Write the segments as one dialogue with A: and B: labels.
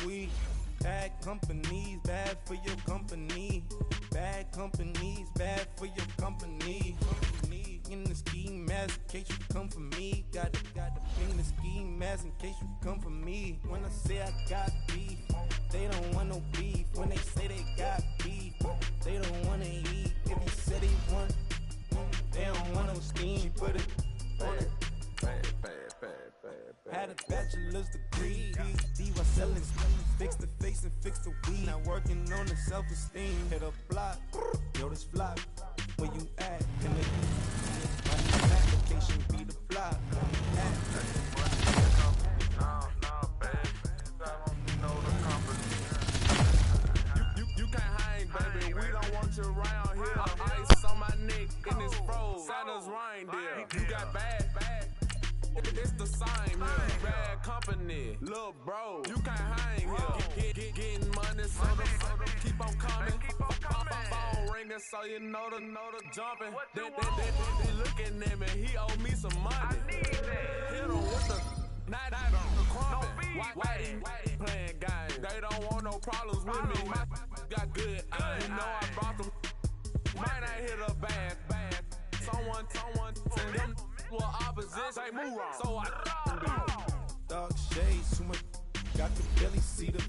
A: squeeze. Bad companies, bad for your company. Bad companies, bad for your company. In the ski mask, in case you come for me. Got the in the ski mask, in case you come for me. When I say I got beef, they don't want no beef. When they say they got beef, they don't wanna eat. If you said they want, they don't want no steam. Put it on it. Had a bachelor's degree, PhD while selling schemes. Fix the face and fix the weed. Now working on the self-esteem. Hit a block, yo this flop. Where you at? Can they my application be the flop?
B: You can't hang, baby. We don't want you around here. Ice on my neck in this froze. Santa's reindeer. You got bad. It's the same here. Bad company, little bro. You can't hang here. Getting money, so the keep on coming. Phone ringing, so you know the jumping. They looking at me. He owe me some money. Hit him with the night on the crumpin'. Why they playing games? They don't want no problems with me. My got good. You know I brought them. Might not hit a bad. Someone tell them. Well, opposition, they move wrong, so I
A: Dark shades, too much, got the belly see them.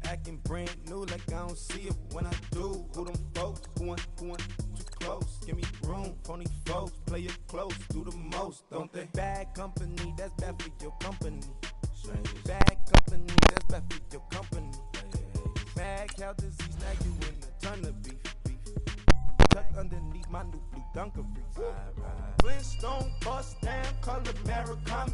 A: Acting brand new like I don't see it when I do. Who them folks, who want too close? Give me room, phony folks, play it close, do the most, don't they? Bad company, that's bad for your company. Bad company, that's bad for your company. Mad cow disease, now you in a ton of beef. Tuck underneath my new blue Dunkaroos. Flintstone, bust down, color Murakami.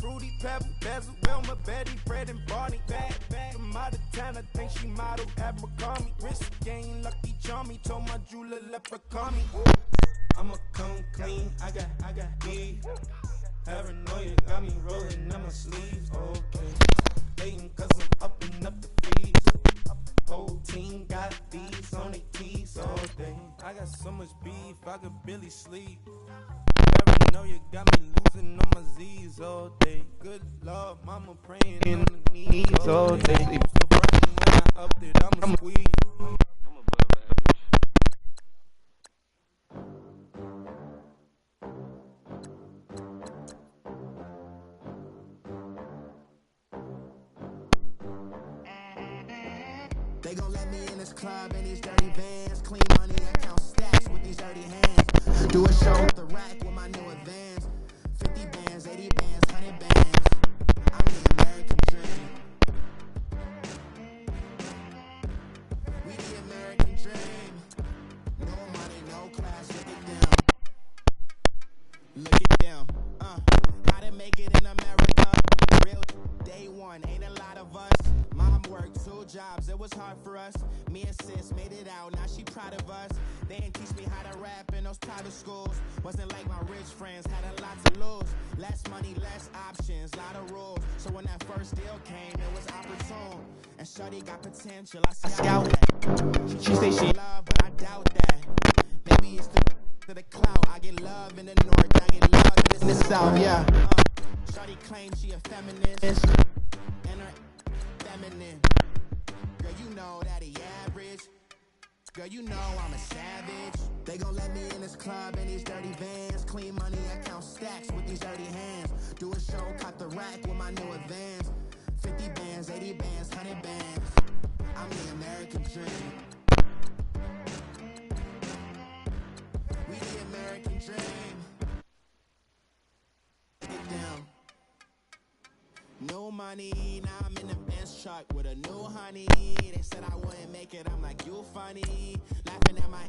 A: Fruity Pebble, Bezel, Wilma, Betty, Fred, and Barney. Bad from out of town, I think she model Abercrombie. Wrist game, Lucky Charmy, told my jeweler leprechaun me. I'ma come clean, I got beef. Paranoia got me rolling on my sleeves. Okay, hating cause I'm upping up the fees. Whole team got these on their teeth all day. I got so much beef, I could barely sleep. Paranoia got me losing on my Z's all day. Good Lord, mama praying on the knees all day. Still burning when I upped it, I'ma squeeze.
C: I'm above average.
D: They gon' let me in this club in these dirty vans. Clean money, I count stacks with these dirty hands. Do a show with the rack with my new advance. 50 bands, 80 bands, 100 bands. I'm the American dream. We the American dream. No money, no class, look at them. Look at them, how to make it in America. Real day one, ain't a lot of us. Mom worked 2 jobs, it was hard for us. Me and sis made it out, now she proud of us. They didn't teach me how to rap in those private schools. Wasn't like my rich friends, had a lot to lose. Less money, less options, lot of rules. So when that first deal came, it was opportune. And shorty got potential, I scout that. She say she love, but I doubt that. Maybe it's to the clout. I get love in the north, I get love in the south, yeah. Shorty claims she a feminist, and her feminine. Girl, you know that he average. Girl, you know I'm a savage. They gon' let me in this club in these dirty vans. Clean money, I count stacks with these dirty hands. Do a show, caught the rack with my new advance. 50 bands, 80 bands, 100 bands. I'm the American dream. We the American dream. Get down. No money, now I'm in the Benz truck with a new honey. They said I wouldn't make it, I'm like, you funny. Laughing at my.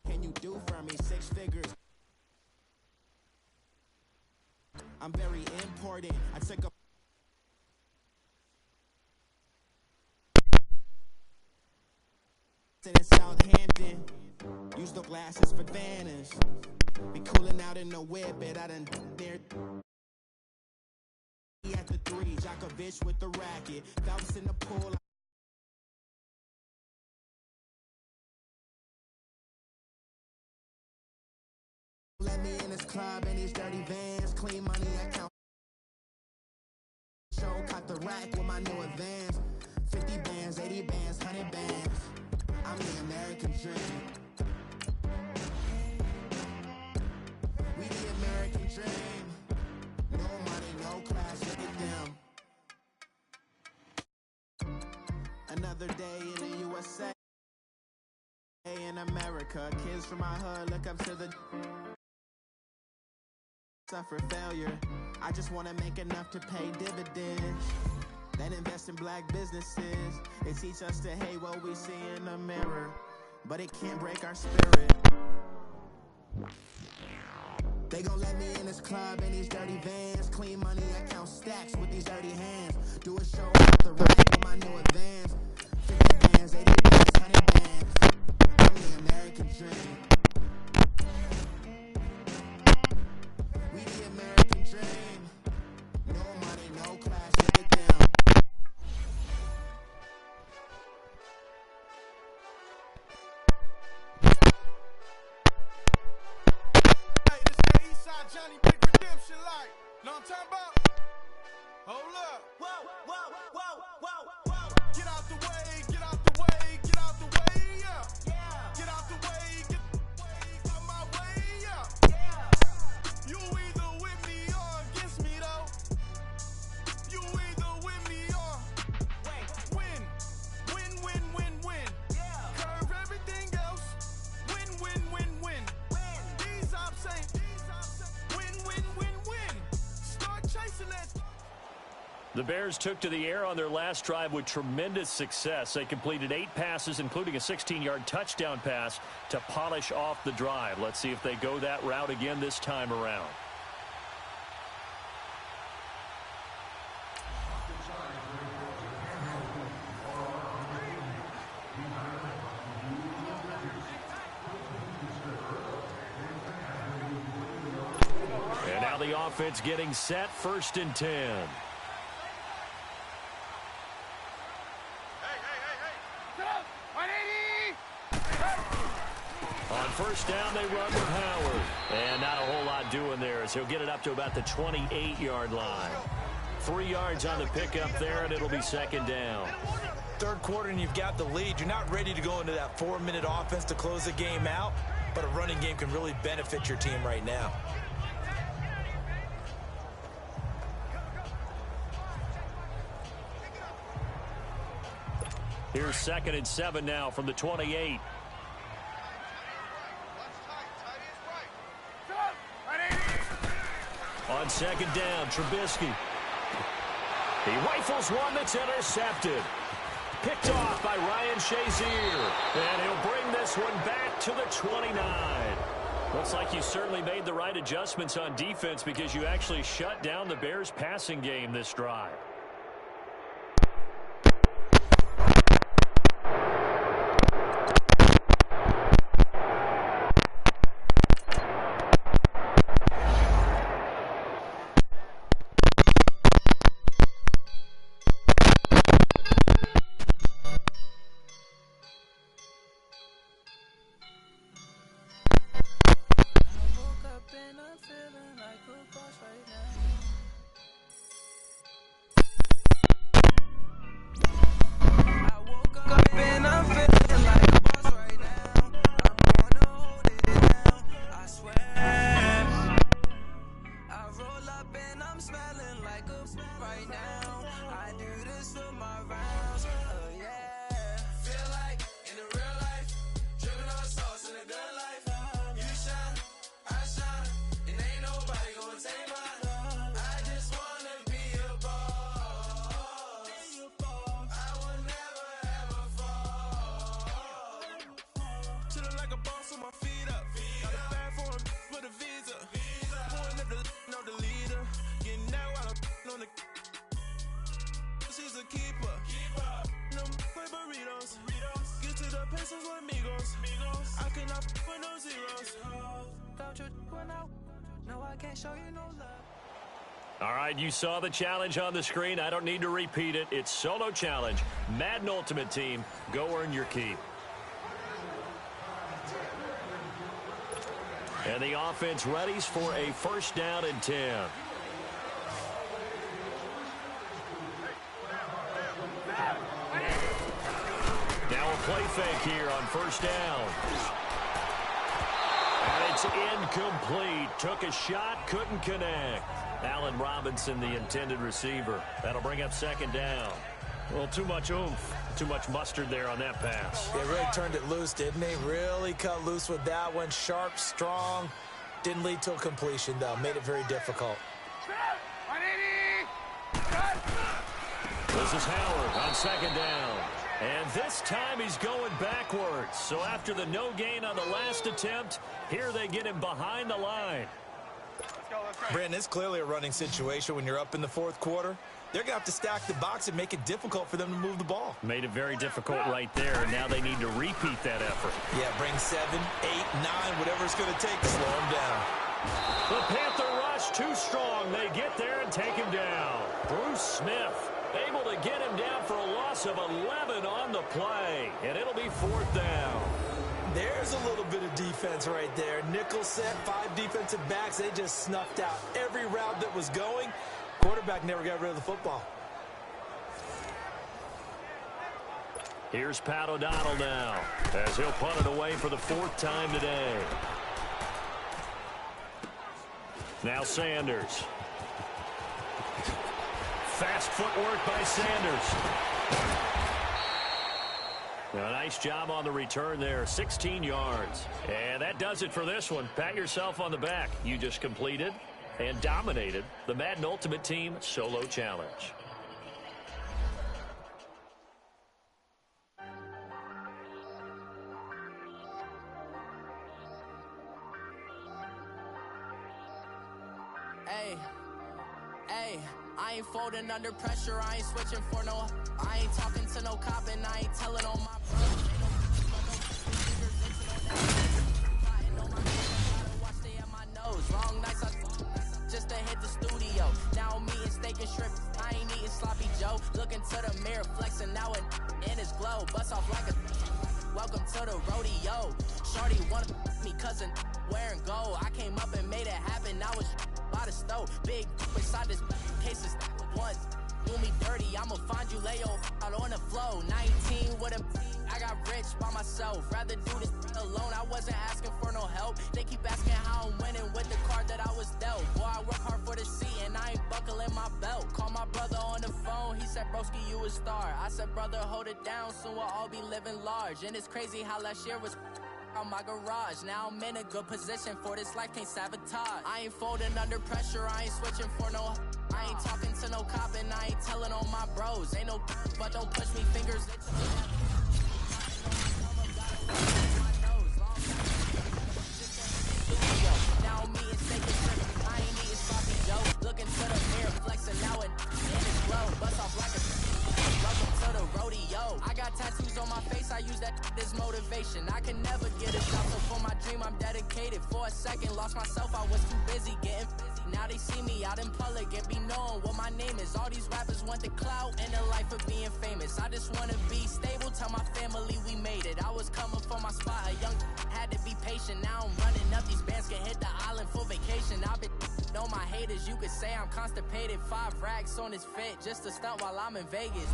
D: Can you do for me 6 figures? I'm very important. I took a. In Southampton, use the glasses for Vannas. Be cooling out in the whip, but I done there. At the 3, Djokovic with the racket. Phelps in the pool. Let me in this club in these dirty vans. Clean money, I count rack with my new advance. 50 bands, 80 bands, 100 bands. I'm the American dream. We the American dream. No money, no class, look at them. Another day in the USA. In America, kids from my hood look up to the suffer failure. I just want to make enough to pay dividends. Then invest in black businesses. They teach us to hate what we see in the mirror, but it can't break our spirit. They gon' let me in this club in these dirty vans. Clean money, I count stacks with these dirty hands. Do a show off the rack with my new advance. 50 bands, 80 bands, 100 bands. I'm the American dream. We the American dream. No money, no class, look at them.
E: Hey, this that Eastside Johnny Big Redemption like. Know what I'm talking about? Hold up. Whoa, whoa, whoa, whoa, whoa. Get out the way, get out the way, get out the way, yeah. Get out the way, get out my way, yeah. You either with me or against me though. You either with me or win. Win, win, win, win. Curve everything else. Win, win, win, win. These ops ain't win, win, win, win. Start chasing that.
F: The Bears took to the air on their last drive with tremendous success. They completed 8 passes, including a 16-yard touchdown pass to polish off the drive. Let's see if they go that route again this time around. And now the offense getting set, 1st and 10. On 1st down, they run with Howard. And not a whole lot doing there as he'll get it up to about the 28-yard line. 3 yards on the pickup there, and it'll be 2nd down.
G: 3rd quarter, and you've got the lead. You're not ready to go into that 4-minute offense to close the game out, but a running game can really benefit your team right now.
F: Here's 2nd and 7 now from the 28. On 2nd down, Trubisky. He rifles one that's intercepted. Picked off by Ryan Shazier. And he'll bring this one back to the 29. Looks like you certainly made the right adjustments on defense because you actually shut down the Bears' passing game this drive. All right, you saw the challenge on the screen. I don't need to repeat it. It's solo challenge. Madden Ultimate Team. Go earn your keep. And the offense readies for a 1st down and 10. play fake here on first down. And it's incomplete. Took a shot, couldn't connect. Allen Robinson, the intended receiver. That'll bring up second down. Well, too much oomph, too much mustard there on that pass.
G: They really turned it loose, didn't they? Really cut loose with that one. Sharp, strong. Didn't lead to a completion, though. Made it very difficult.
F: This is Howard on second down. And this time he's going backwards. So after the no gain on the last attempt, here they get him behind the line.
G: Brandon, it's clearly a running situation when you're up in the fourth quarter. They're going to have to stack the box and make it difficult for them to move the ball.
F: Made it very difficult right there. Now they need to repeat that effort.
G: Yeah, bring 7, 8, 9, whatever it's going to take to slow them down.
F: The Panther rush too strong. They get there and take him down. Bruce Smith able to get him down for a loss of 11 on the play. And it'll be fourth down.
G: There's a little bit of defense right there. Nickel set, 5 defensive backs. They just snuffed out every route that was going. Quarterback never got rid of the football.
F: Here's Pat O'Donnell now as he'll punt it away for the 4th time today. Now Sanders. Fast footwork by Sanders. A nice job on the return there, 16 yards. And that does it for this one. Pat yourself on the back. You just completed and dominated the Madden Ultimate Team Solo Challenge.
H: Hey, I ain't folding under pressure, I ain't switching for no. I ain't talking to no cop and I ain't telling on my bros. Watch they at my nose. Long nights I just to hit the studio. Now I'm eating steak and shrimp. I ain't eating sloppy Joe. Looking to the mirror, flexing now in his glow. Bust off like a welcome to the rodeo. Shorty wanna me cousin wearing gold. I came up and made it happen. I was by the stove. Big inside this cases once. Do me dirty, I'ma find you lay out on the floor. 19 with a I got rich by myself. Rather do this alone. I wasn't asking for no help. They keep asking how I'm winning with the card that I was dealt. Boy, I work hard for the seat and I ain't buckling my belt. Call my brother on the phone. He said, broski, you a star. I said, brother, hold it down. Soon we'll all be living large. And it's crazy how last year was on my garage. Now I'm in a good position for this life, can't sabotage. I ain't folding under pressure, I ain't switching for no. I ain't talking to no cop and I ain't telling on my bros. Ain't no but don't push me fingers. Now I'm eating steak and shrimp. I ain't eating sloppy Joe. Looking to the mirror, flexing now and in his glow. Bust off like a welcome to the rodeo. I got tattoos on my face, I use that as motivation. I can never get a shot, so for my dream I'm dedicated. For a second, lost myself, I was too busy getting busy. Now they see me out in public and be knowing what my name is. All these rappers want the clout and the life of being famous. I just wanna be stable, tell my family we made it. I was coming for my spot, a young had to be patient. Now I'm running up, these bands can hit the island for vacation. I've been on my haters, you could say I'm constipated. 5 racks on his fit, just to stunt while I'm in Vegas.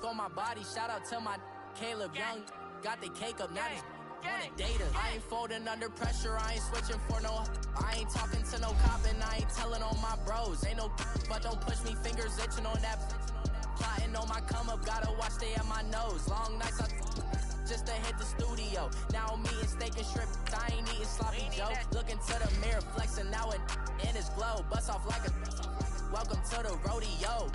H: On my body, shout out to my Caleb Young. Got the cake up, now he's wanna date us. I ain't folding under pressure, I ain't switching for no. I ain't talking to no cop and I ain't telling on my bros. Ain't no but don't push me, fingers itching on that. Plotting on my come up, gotta watch stay at my nose. Long nights I just to hit the studio. Now I'm eating steak and shrimp, I ain't eating sloppy Joe. Looking to the mirror, flexing now and in his glow. Bust off like a welcome to the rodeo.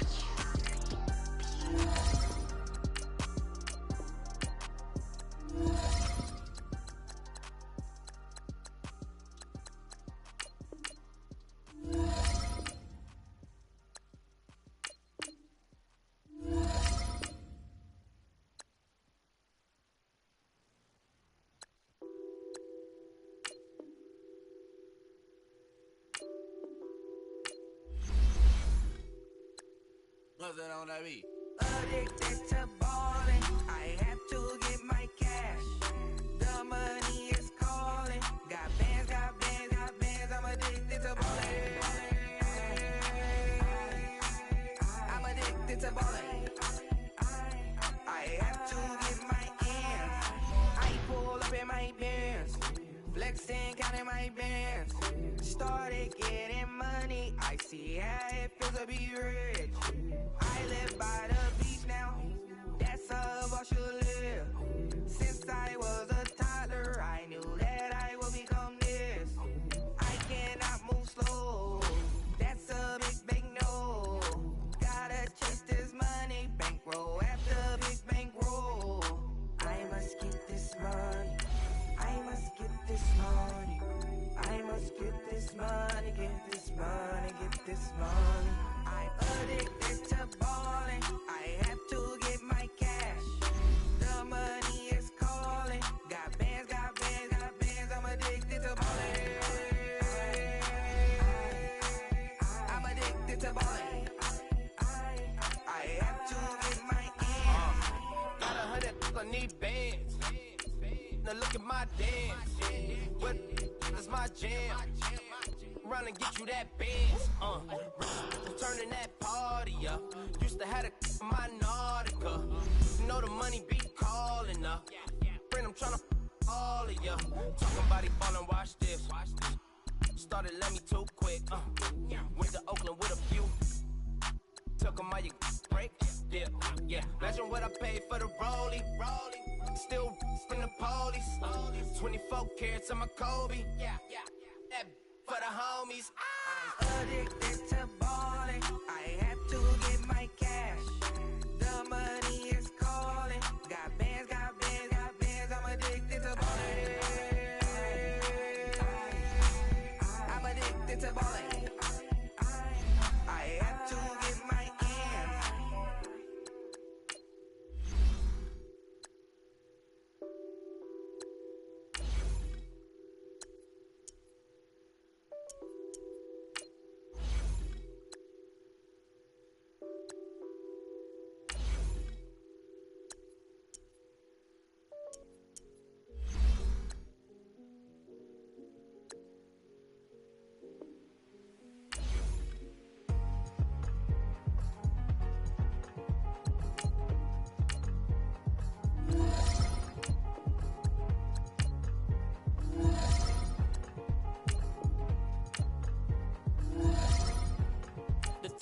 I: What's that on that beat?
J: Addicted to balling, I have to get my cash. The money is calling. Got bands, I'm addicted to balling. I'm addicted to balling. I have to get my ends. flexing, counting my bands. Started getting money, I see how it feels to be rich. I live by the beach now, that's how I should live. Since I was a toddler, I knew that I would become this. I cannot move slow, that's a big no. Gotta chase this money, bankroll after big bankroll. I must get this money, I must get this money, I must get this money, get this money, get this money. I'm addicted to balling, I have to get my cash. The money is calling, got bands, got bands, got bands, I'm addicted to balling. I'm addicted to balling, I have to get my ends.
I: Got 100, I need bands. Now look at my dance. What is my jam? Run and get you that bands. I'm turning that party up. Used to have a my Nautica. You know the money be calling up. Friend, I'm tryna all of ya. Talking about he ballin', watch this. Started let me too quick. Went to Oakland with a few. Took 'em all you break. Yeah. Imagine what I paid for the rollie. Still in the police. 24 carats on my Kobe. Yeah. That for the homies.
J: I'm addicted to balling, I have to get my cash. The money is calling, got bands, got bands, got bands, I'm addicted to balling. I'm addicted to balling, I have to get my ends.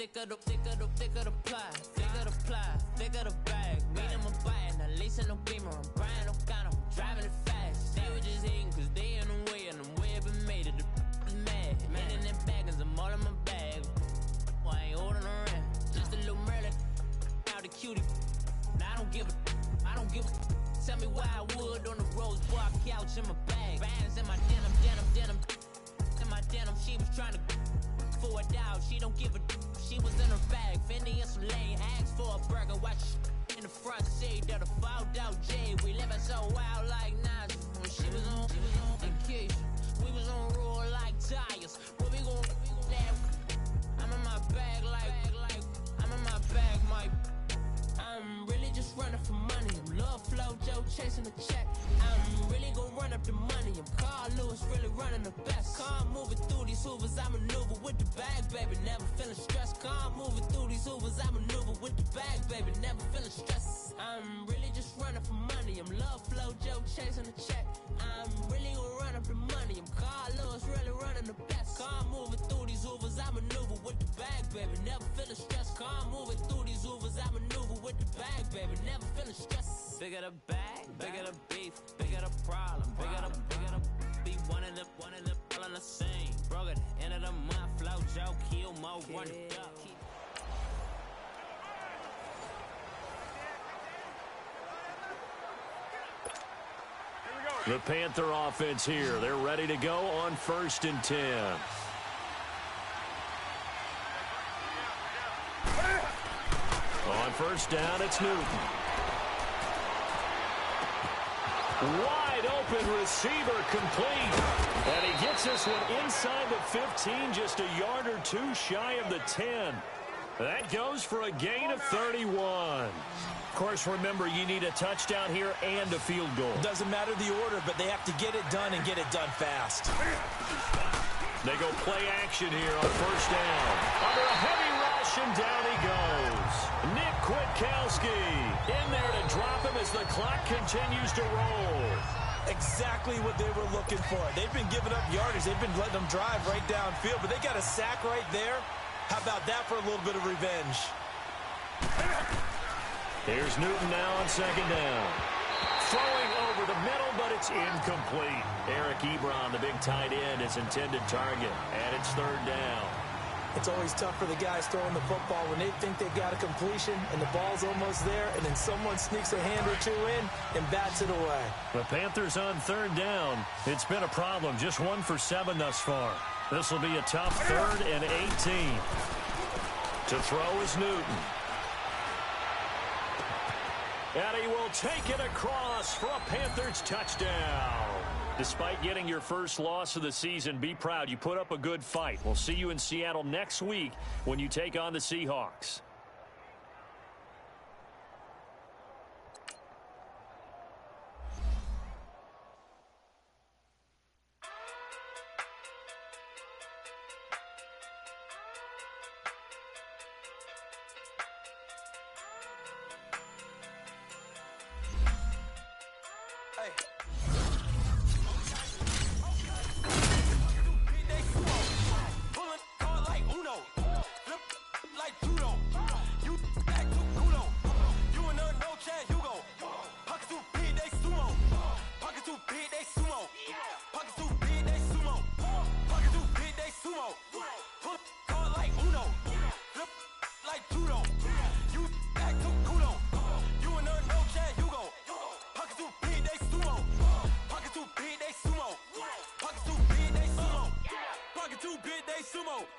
H: Thicker the ply, thicker the bag. Meet them a buying, a lace and no beamer. I'm Brian O'Connor, driving it fast. They were just hating cause they in the way, and I'm way up and made it. The is mad. Man in them baggins, I'm all in my bag. I ain't holding around. Just a little Merlin, out the cutie. Now I don't give a. Tell me why I would on the rose bar couch in my bag. Bands in my denim. In my denim, she was trying to for a doubt. She don't give a. She was in her bag, Fendi and some lane hags for a burger. Watch in the front seat of the fouled out J. We living so wild like Nas. When she was on vacation, we was on roll like tires. What we gon' that? I'm in my bag like I'm in my bag, my. I'm really just running for money. I'm Love Flow Joe chasing the check. I'm really gon' run up the money. I'm Carl Lewis, really running the best. Calm moving through these hoovers, I maneuver with the bag, baby. Never feeling stressed. Calm moving through these hoovers, I maneuver with the bag, baby. Never feeling stressed. I'm really just running for money. I'm Love Flow Joe chasing the check. I'm really gon' run up the money. I'm Carl Lewis, really running the best. Calm moving through these hoovers, I maneuver with the bag, baby. Never feeling stressed. Calm moving through these hoovers, I maneuver with the bag, baby. Never feeling stressed. Bigger the bag, bigger the beef, bigger the problem, bigger the be one of the all on the same. Broke at the end of the month, Flow Joe, kill mo, run it up.
F: The Panther offense here. They're ready to go on 1st and 10. On 1st down, it's Newton. Wide open receiver complete. And he gets this one inside the 15, just a yard or two shy of the 10. That goes for a gain of 31. Of course, remember, you need a touchdown here and a field goal.
G: Doesn't matter the order, but they have to get it done and get it done fast.
F: They go play action here on 1st down. Under a heavy rush, and down he goes. Nick Kwiatkowski in there to drop him as the clock continues to roll.
G: Exactly what they were looking for. They've been giving up yardage. They've been letting them drive right downfield, but they got a sack right there. How about that for a little bit of revenge?
F: Here's Newton now on second down. Throwing over the middle, but it's incomplete. Eric Ebron, the big tight end, his intended target, and it's third down.
G: It's always tough for the guys throwing the football when they think they've got a completion and the ball's almost there, and then someone sneaks a hand or two in and bats it away.
F: The Panthers on third down. It's been a problem. Just 1 for 7 thus far. This will be a tough 3rd and 18. To throw is Newton. And he will take it across for a Panthers touchdown. Despite getting your first loss of the season, be proud. You put up a good fight. We'll see you in Seattle next week when you take on the Seahawks.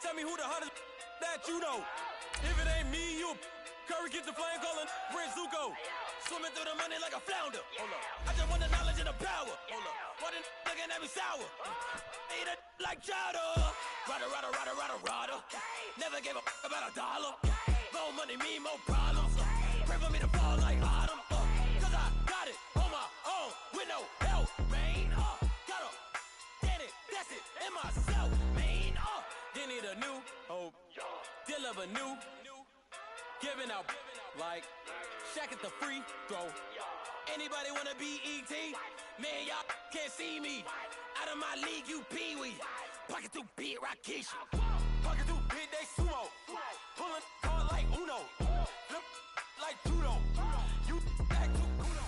B: Tell me who the hottest that you know. If it ain't me, you Curry get the flame calling Prince Zuko. Swimming through the money like a flounder. Hold up. I just want the knowledge and the power. Hold up. Why the looking at me sour? Eat it like chowder. Rada, rada, rada, rada, rada. Never gave a about $1. More money, me, more problems. Pray for me to fall like autumn. Cause I got it on my own with no help, man. Gotta get it, that's it, in myself, man. They need a new hope, deliver new, giving out like Shaq at the free throw. Anybody wanna be ET? Man, y'all can't see me. Out of my league, you pee-wee. Pocket too big, Rakeisha. Pocket too big, they sumo. Pulling hard like Uno. Flip like judo. You back to Kudo.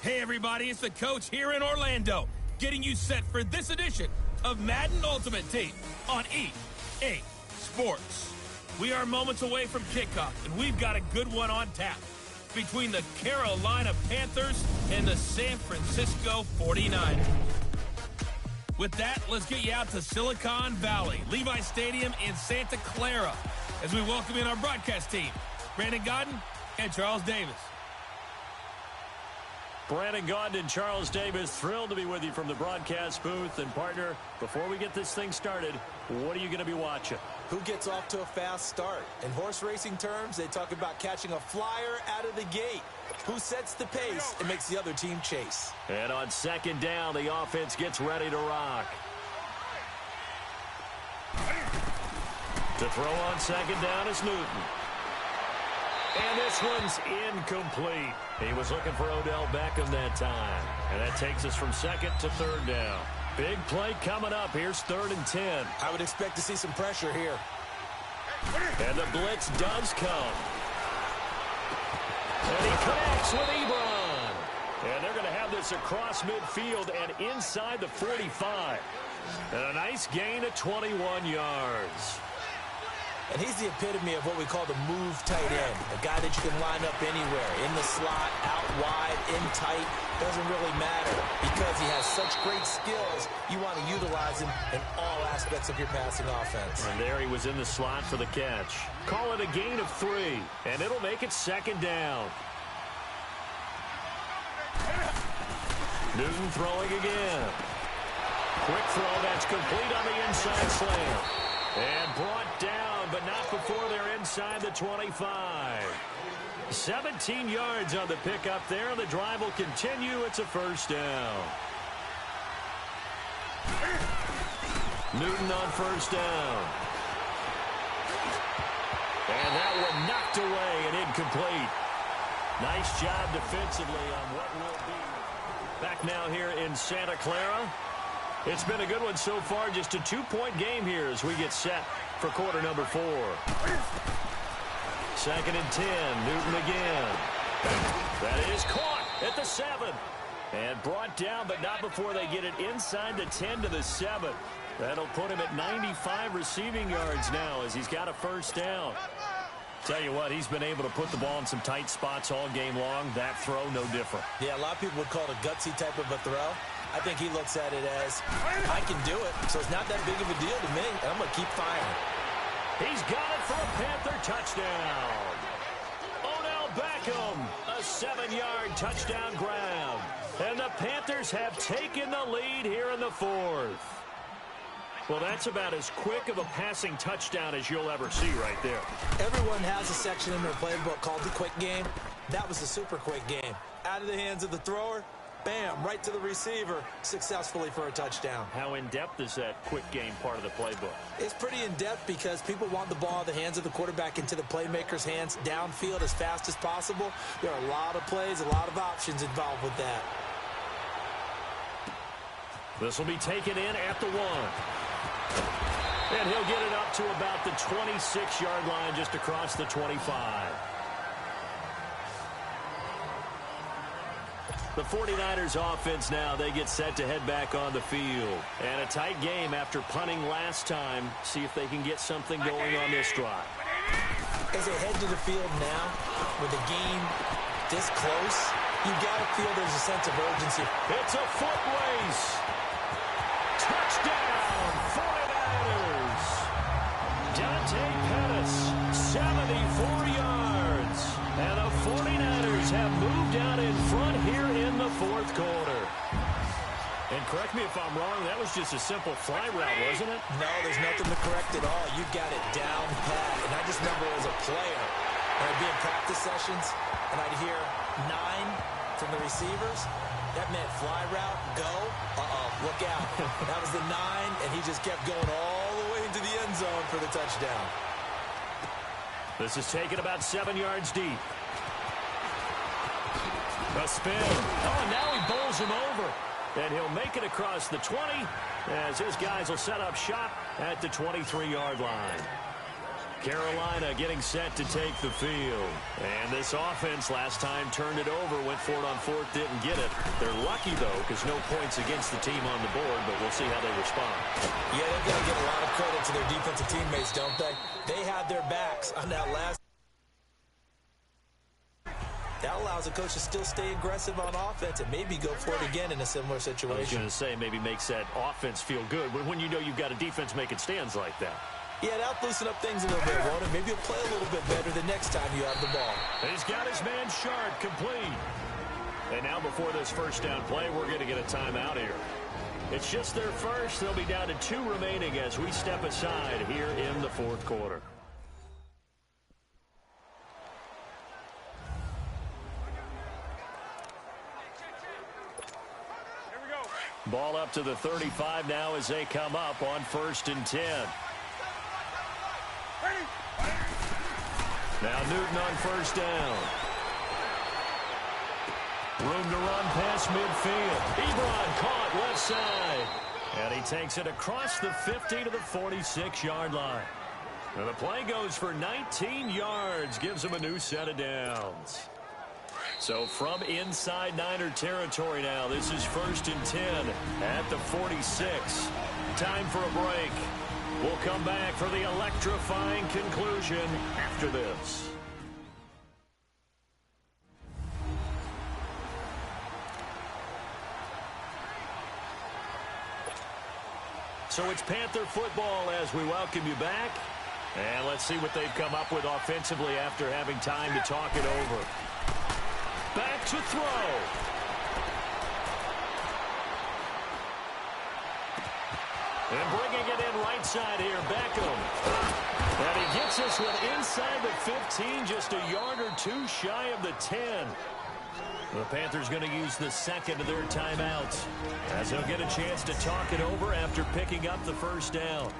K: Hey everybody, it's the coach here in Orlando, getting you set for this edition of Madden Ultimate Team on EA Sports. We are moments away from kickoff, and we've got a good one on tap between the Carolina Panthers and the San Francisco 49ers. With that, let's get you out to Silicon Valley, Levi Stadium in Santa Clara, as we welcome in our broadcast team, Brandon Godden and Charles Davis.
F: Brandon Gaudin and Charles Davis, thrilled to be with you from the broadcast booth. And, partner, before we get this thing started, what are you going to be watching?
G: Who gets off to a fast start? In horse racing terms, they talk about catching a flyer out of the gate. Who sets the pace and makes the other team chase?
F: And on second down, the offense gets ready to rock. To throw on second down is Newton. And this one's incomplete. He was looking for Odell Beckham that time. And that takes us from second to third down. Big play coming up. Here's 3rd and 10.
G: I would expect to see some pressure here.
F: And the blitz does come. And he connects with Ebron. And they're going to have this across midfield and inside the 45. And a nice gain of 21 yards.
G: And he's the epitome of what we call the move tight end. A guy that you can line up anywhere. In the slot, out wide, in tight. Doesn't really matter because he has such great skills. You want to utilize him in all aspects of your passing offense.
F: And there he was in the slot for the catch. Call it a gain of 3. And it'll make it second down. Newton throwing again. Quick throw, that's complete on the inside slam. And brought down, but not before they're inside the 25. 17 yards on the pickup there. The drive will continue. It's a first down. Newton on first down. And that one knocked away and incomplete. Nice job defensively on what will be. Back now here in Santa Clara. It's been a good one so far. Just a 2-point game here as we get set for quarter number 4. 2nd and 10. Newton again. That is caught at the 7. And brought down, but not before they get it inside the 10 to the 7. That'll put him at 95 receiving yards now as he's got a first down. Tell you what, he's been able to put the ball in some tight spots all game long. That throw, no different.
G: Yeah, a lot of people would call it a gutsy type of a throw. I think he looks at it as, I can do it, so it's not that big of a deal to me, and I'm going to keep firing.
F: He's got it for a Panther touchdown. Odell Beckham, a 7-yard touchdown grab. And the Panthers have taken the lead here in the 4th. Well, that's about as quick of a passing touchdown as you'll ever see right there.
G: Everyone has a section in their playbook called the quick game. That was the super quick game. Out of the hands of the thrower, bam, right to the receiver, successfully for a touchdown.
F: How in-depth is that quick game part of the playbook?
G: It's pretty in-depth because people want the ball in the hands of the quarterback into the playmaker's hands downfield as fast as possible. There are a lot of plays, a lot of options involved with that.
F: This will be taken in at the 1. And he'll get it up to about the 26-yard line just across the 25. The 49ers offense now, they get set to head back on the field. And a tight game after punting last time. See if they can get something going on this drive.
G: As they head to the field now, with the game this close, you've got to feel there's a sense of urgency.
F: It's a foot race. Touchdown, 49ers. Dante Pettis, 74 yards. And the 49ers have moved out in front here in the 4th quarter. And correct me if I'm wrong, that was just a simple fly route, wasn't it?
G: No, there's nothing to correct at all. You got it down pat. And I just remember as a player, when I'd be in practice sessions, and I'd hear 9 from the receivers. That meant fly route, go. Look out. That was the 9, and he just kept going all the way into the end zone for the touchdown.
F: This is taken about 7 yards deep. A spin. Oh, and now he bowls him over. And he'll make it across the 20 as his guys will set up shop at the 23-yard line. Carolina getting set to take the field. And this offense last time turned it over, went for it on 4th, didn't get it. They're lucky, though, because no points against the team on the board, but we'll see how they respond.
G: Yeah, they've got to give a lot of credit to their defensive teammates, don't they? They had their backs on that last. That allows the coach to still stay aggressive on offense and maybe go for it again in a similar situation.
F: I was going to say, maybe makes that offense feel good when you know you've got a defense making stands like that.
G: Yeah, that'll loosen up things a little bit, won't it? Maybe you'll play a little bit better the next time you have the ball.
F: He's got his man Sharp complete. And now before this first down play, we're going to get a timeout here. It's just their first. They'll be down to 2 remaining as we step aside here in the 4th quarter. Ball up to the 35 now as they come up on 1st and 10. Now Newton on 1st down. Room to run past midfield. Ebron caught left side. And he takes it across the 50 to the 46-yard line. And the play goes for 19 yards. Gives him a new set of downs. So from inside Niner territory now, this is 1st and 10 at the 46. Time for a break. We'll come back for the electrifying conclusion after this. So it's Panther football as we welcome you back. And let's see what they've come up with offensively after having time to talk it over. Back to throw. And bringing it in right side here, Beckham. And he gets this one inside the 15, just a yard or 2 shy of the 10. The Panthers going to use the second of their timeouts as they'll get a chance to talk it over after picking up the first down.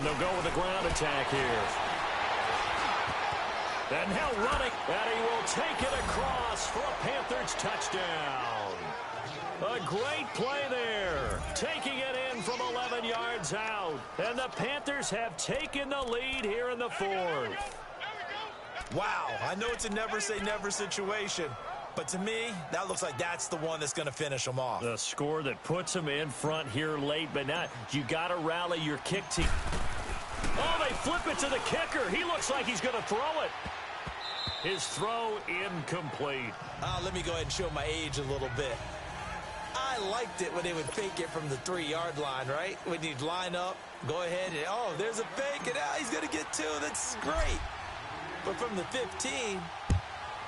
F: And they'll go with a ground attack here. And now running, and he will take it across for a Panthers touchdown. A great play there, taking it in from 11 yards out. And the Panthers have taken the lead here in the fourth.
G: Wow, I know it's a never-say-never situation, but to me, that looks like that's the one that's going to finish them off.
F: The score that puts them in front here late, but now you got to rally your kick team. Oh, they flip it to the kicker. He looks like he's going to throw it. His throw incomplete.
G: Let me go ahead and show my age a little bit. I liked it when they would fake it from the 3-yard line, right? When you'd line up, go ahead, and oh, there's a fake, and he's going to get 2. That's great. But from the 15,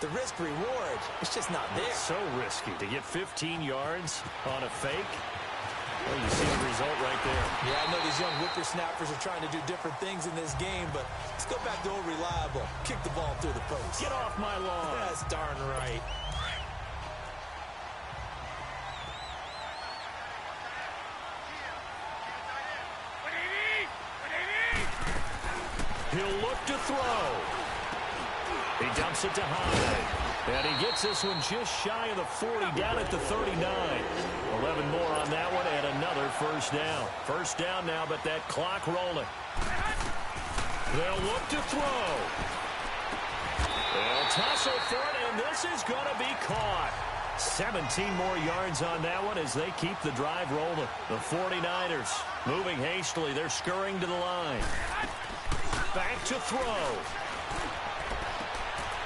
G: the risk-reward, it's just not there.
F: It's so risky to get 15 yards on a fake. Well, you see the result right there.
G: Yeah, I know these young whippersnappers are trying to do different things in this game, but let's go back to old reliable. Kick the ball through the post.
F: Get off my lawn.
G: That's darn right.
F: He'll look to throw. He dumps it to Hyde. And he gets this one just shy of the 40, down at the 39. 11 more on that one, and another first down. First down now, but that clock rolling. They'll look to throw. They'll tussle for it, and this is going to be caught. 17 more yards on that one as they keep the drive rolling. The 49ers moving hastily. They're scurrying to the line. Back to throw.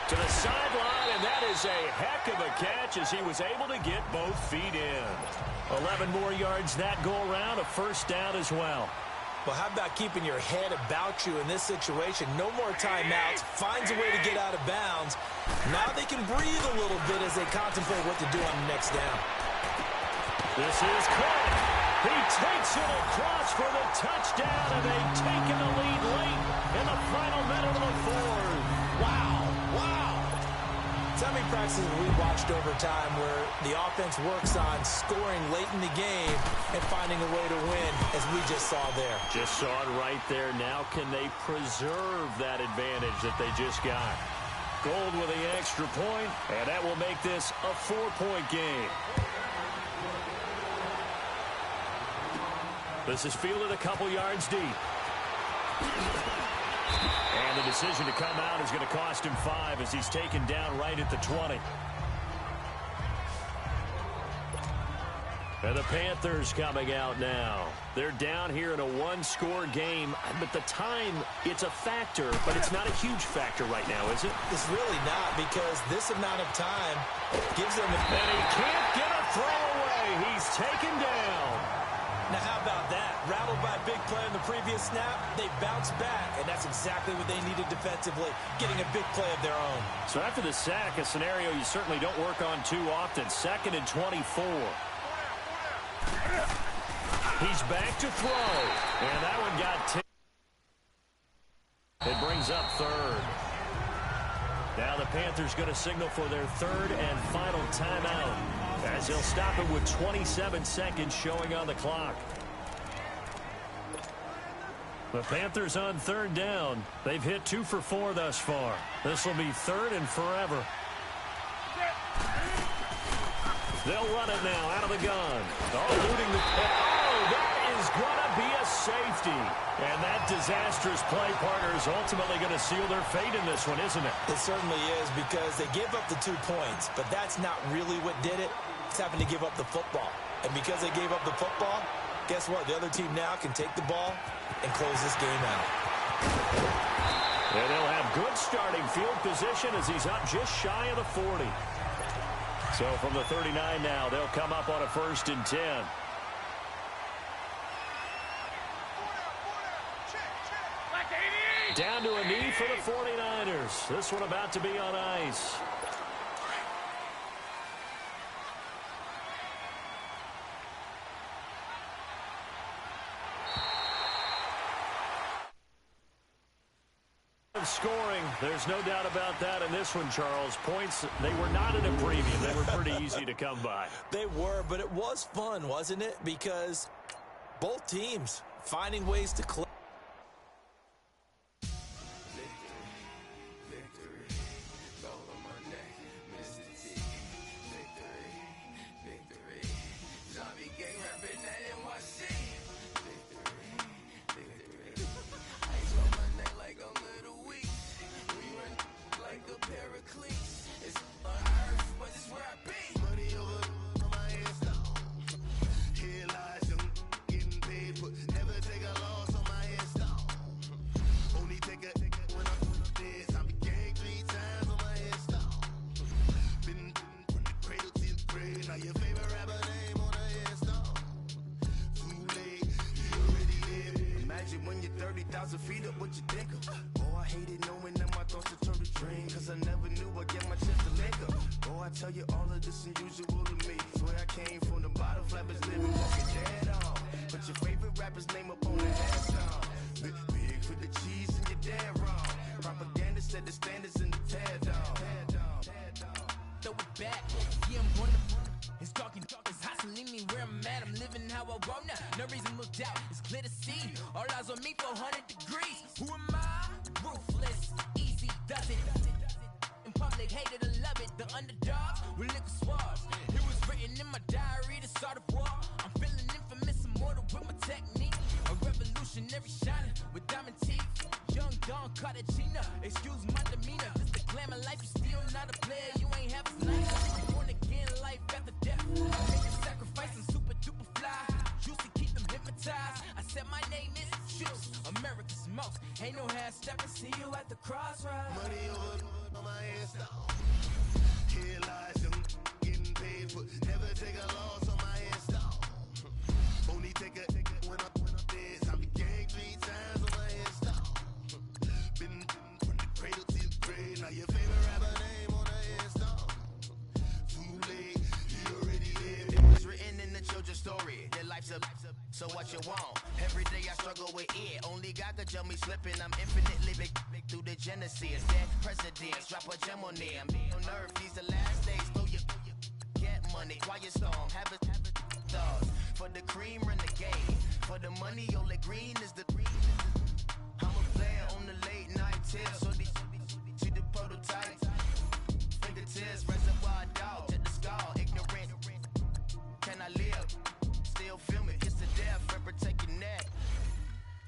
F: To the sideline, and that is a heck of a catch as he was able to get both feet in. 11 more yards that go around, a first down as well.
G: Well, how about keeping your head about you in this situation? No more timeouts. Finds a way to get out of bounds. Now they can breathe a little bit as they contemplate what to do on the next down.
F: This is caught. He takes it across for the touchdown, and they've taken the lead late in the final minute of the fourth.
G: Wow. How many practices have we watched over time where the offense works on scoring late in the game and finding a way to win, as we just saw there?
F: Just saw it right there. Now can they preserve that advantage that they just got? Gold with the extra point, and that will make this a 4-point game. This is fielded a couple yards deep. And the decision to come out is going to cost him 5 as he's taken down right at the 20. And the Panthers coming out now. They're down here in a one-score game, but the time, it's a factor, but it's not a huge factor right now, is it?
G: It's really not, because this amount of time gives them...
F: And he can't get a throw away. He's taken down.
G: Now, how about that? Rattled by a big play on the previous snap, they bounce back, and that's exactly what they needed defensively, getting a big play of their own.
F: So after the sack, a scenario you certainly don't work on too often. 2nd and 24. He's back to throw, and that one got tipped. It brings up 3rd. Now the Panthers going to signal for their 3rd and final timeout, as they'll stop it with 27 seconds showing on the clock. The Panthers on 3rd down. They've hit 2 for 4 thus far. This will be 3rd and forever. They'll run it now out of the gun. Eluding the... Oh, that is going to be a safety. And that disastrous play partner is ultimately going to seal their fate in this one, isn't it?
G: It certainly is, because they gave up the 2 points, but that's not really what did it. It's having to give up the football. And because they gave up the football, guess what? The other team now can take the ball and close this game out.
F: And they'll have good starting field position as he's up just shy of the 40. So from the 39 now, they'll come up on a 1st and 10. Down to a knee for the 49ers. This one about to be on ice. Scoring, there's no doubt about that in this one, Charles. Points, they were not in a premium. They were pretty easy to come by.
G: They were, but it was fun, wasn't it? Because both teams finding ways to click.
D: 1,000 feet up, what you think of? Oh, I hated knowing that my thoughts had turned to dream, cause I never knew I'd get my chance to link up. Oh, I tell you all of this unusual to me. Swear I came from the bottom, flappers living, walking dead on. Put your favorite rapper's name up on the headstone. Big for the cheese and you're dead wrong. Propaganda set the standards in the tear down.
H: Throw it back, yeah, I'm gonna. It's talking, it's hot, so leave me where I'm at. I'm living how I want now. No reason to look out, it's clear to see. All eyes on me, 400 degrees. Who am I? Ruthless, easy does it. In public, hated or love it. The underdogs with liquor swabs. It was written in my diary to start a war. I'm feeling infamous, immortal with my technique. A revolutionary shining with diamond teeth. Young Don Cartagena, excuse my demeanor. This the glamour life, you still not a player. You ain't half as nice. Born again, life after death. Make a sacrifice, I'm super duper fly. Used to keep them hypnotized. I said my name is Juice, America's most. Ain't no half stepping. See you at the crossroads.
D: Money over on my ass down. Here lies them getting paid for. Never take a loss on my ass down. Only take a when I'm dead. I be gang 3 times on my ass down. Been from the cradle to the grave. Now your favorite rapper name on the ass down. Too late, you already lived. It was written in the children's story. Their life's a so what you want? Every day I struggle with it. Only God could jump me slipping. I'm infinitely big through the genesis. Dead presidents, drop a gem on them. On earth, these the last days. Throw your get money, quiet storm. Have a thoughts. For the cream, run the game. For the money, only green is the green. I'm a player on the late night tips. So these see the prototype. Fingertips, reservoir dog. Check the skull, ignorant. Can I live? Still film it, kiss the death, friend protect your neck.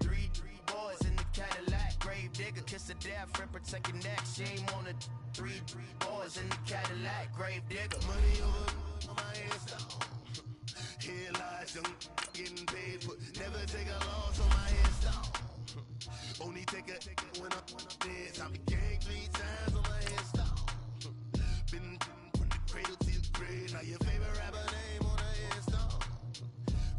D: Three boys in the Cadillac, grave digger, kiss the death, friend protect your neck. Shame on the three boys in the Cadillac, grave digger. Money over on my ass down. Here lies young, getting paid for. Never take a loss on my ass down. Only take a when I'm dead. I be gang 3 times on my ass down. Been from the cradle to the grave. Now your favorite rapper name on the ass down.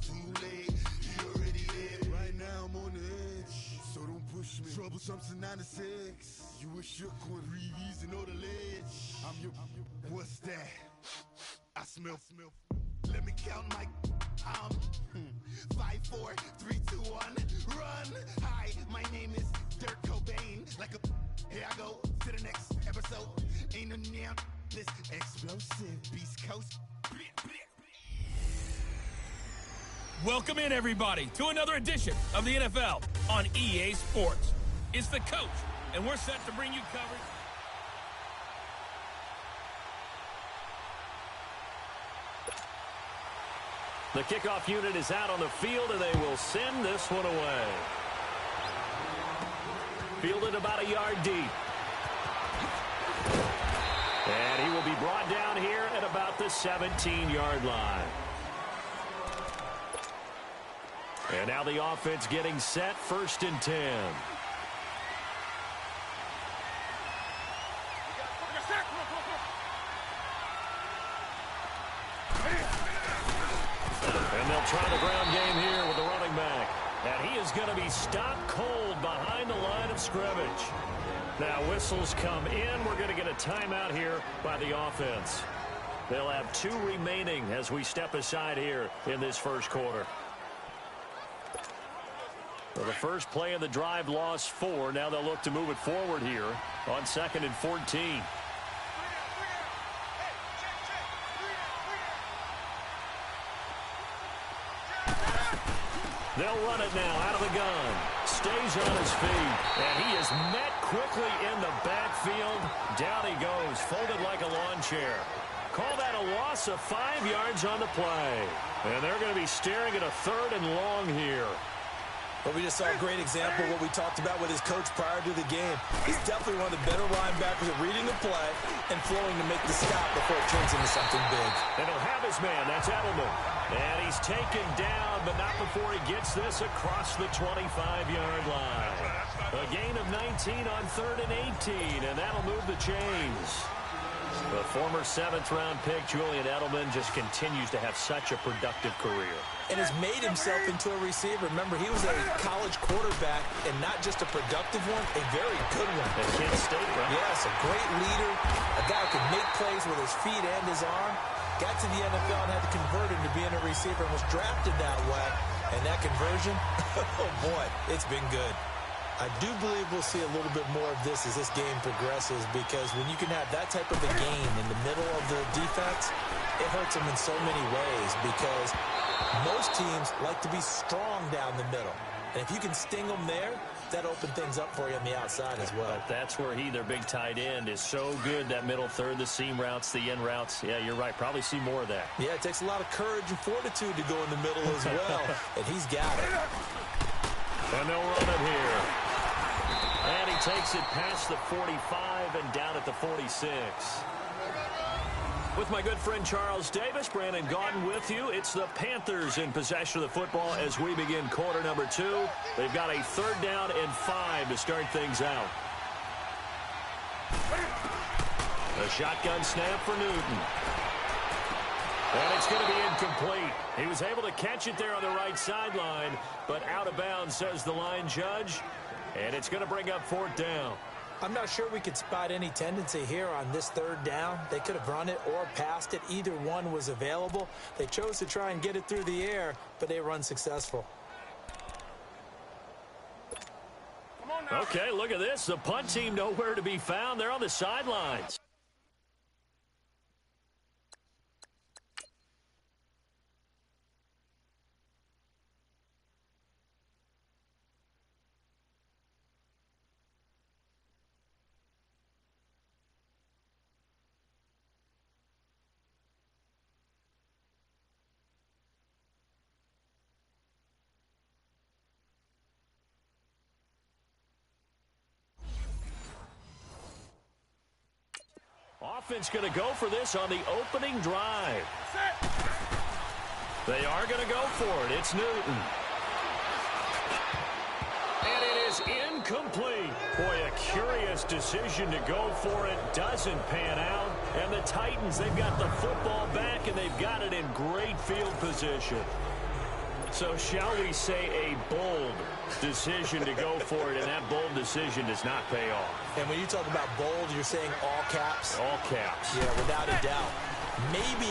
D: Too late, you already lived. Right now I'm on the edge, so don't push me. Troublesome to 96. You a shook one, breathe and know the ledge. I'm your, what's that? I smell. Let me count my, 5, 4, 3, 2, 1, run. Hi, my name is Dirk Cobain. Like a, here I go to the next episode. Ain't no damn this explosive Beast Coast.
K: Welcome in, everybody, to another edition of the NFL on EA Sports. It's the coach, and we're set to bring you coverage.
F: The kickoff unit is out on the field, and they will send this one away. Fielded about a yard deep. And he will be brought down here at about the 17-yard line. And now the offense getting set, 1st and 10. And they'll try the ground game here with the running back. And he is going to be stopped cold behind the line of scrimmage. Now whistles come in. We're going to get a timeout here by the offense. They'll have 2 remaining as we step aside here in this first quarter. So the first play of the drive lost 4. Now they'll look to move it forward here on 2nd and 14. They'll run it now out of the gun. Stays on his feet. And he is met quickly in the backfield. Down he goes, folded like a lawn chair. Call that a loss of 5 yards on the play. And they're going to be staring at a 3rd and long here.
G: But we just saw a great example of what we talked about with his coach prior to the game. He's definitely one of the better linebackers at reading the play and flowing to make the stop before it turns into something big.
F: And he'll have his man. That's Edelman. And he's taken down, but not before he gets this across the 25-yard line. A gain of 19 on 3rd and 18, and that'll move the chains. The former 7th-round pick, Julian Edelman, just continues to have such a productive career.
G: And has made himself into a receiver. Remember, he was a college quarterback, and not just a productive one, a very good one.
F: At Kent State, right?
G: Yes, a great leader, a guy who could make plays with his feet and his arm. Got to the NFL and had to convert into being a receiver and was drafted that way. And that conversion, oh boy, it's been good. I do believe we'll see a little bit more of this as this game progresses, because when you can have that type of a gain in the middle of the defense, it hurts them in so many ways, because most teams like to be strong down the middle. And if you can sting them there, that opens things up for you on the outside as well.
F: But that's where their big tight end, is so good, that middle third, the seam routes, the in routes. Yeah, you're right. Probably see more of that.
G: Yeah, it takes a lot of courage and fortitude to go in the middle as well, and he's got it.
F: And they'll run it here. And he takes it past the 45 and down at the 46. With my good friend Charles Davis, Brandon Gaudin with you. It's the Panthers in possession of the football as we begin quarter number 2. They've got a 3rd down and 5 to start things out. A shotgun snap for Newton. And it's going to be incomplete. He was able to catch it there on the right sideline, but out of bounds, says the line judge. And it's going to bring up 4th down.
G: I'm not sure we could spot any tendency here on this 3rd down. They could have run it or passed it. Either one was available. They chose to try and get it through the air, but they were unsuccessful.
F: Okay, look at this. The punt team nowhere to be found. They're on the sidelines. Offense going to go for this on the opening drive. They are going to go for it. It's Newton. And it is incomplete. Boy, a curious decision to go for it. Doesn't pan out. And the Titans, they've got the football back, and they've got it in great field position. So shall we say a bold decision to go for it, and that bold decision does not pay off.
G: And when you talk about bold, you're saying all caps?
F: All caps.
G: Yeah, without a doubt. Maybe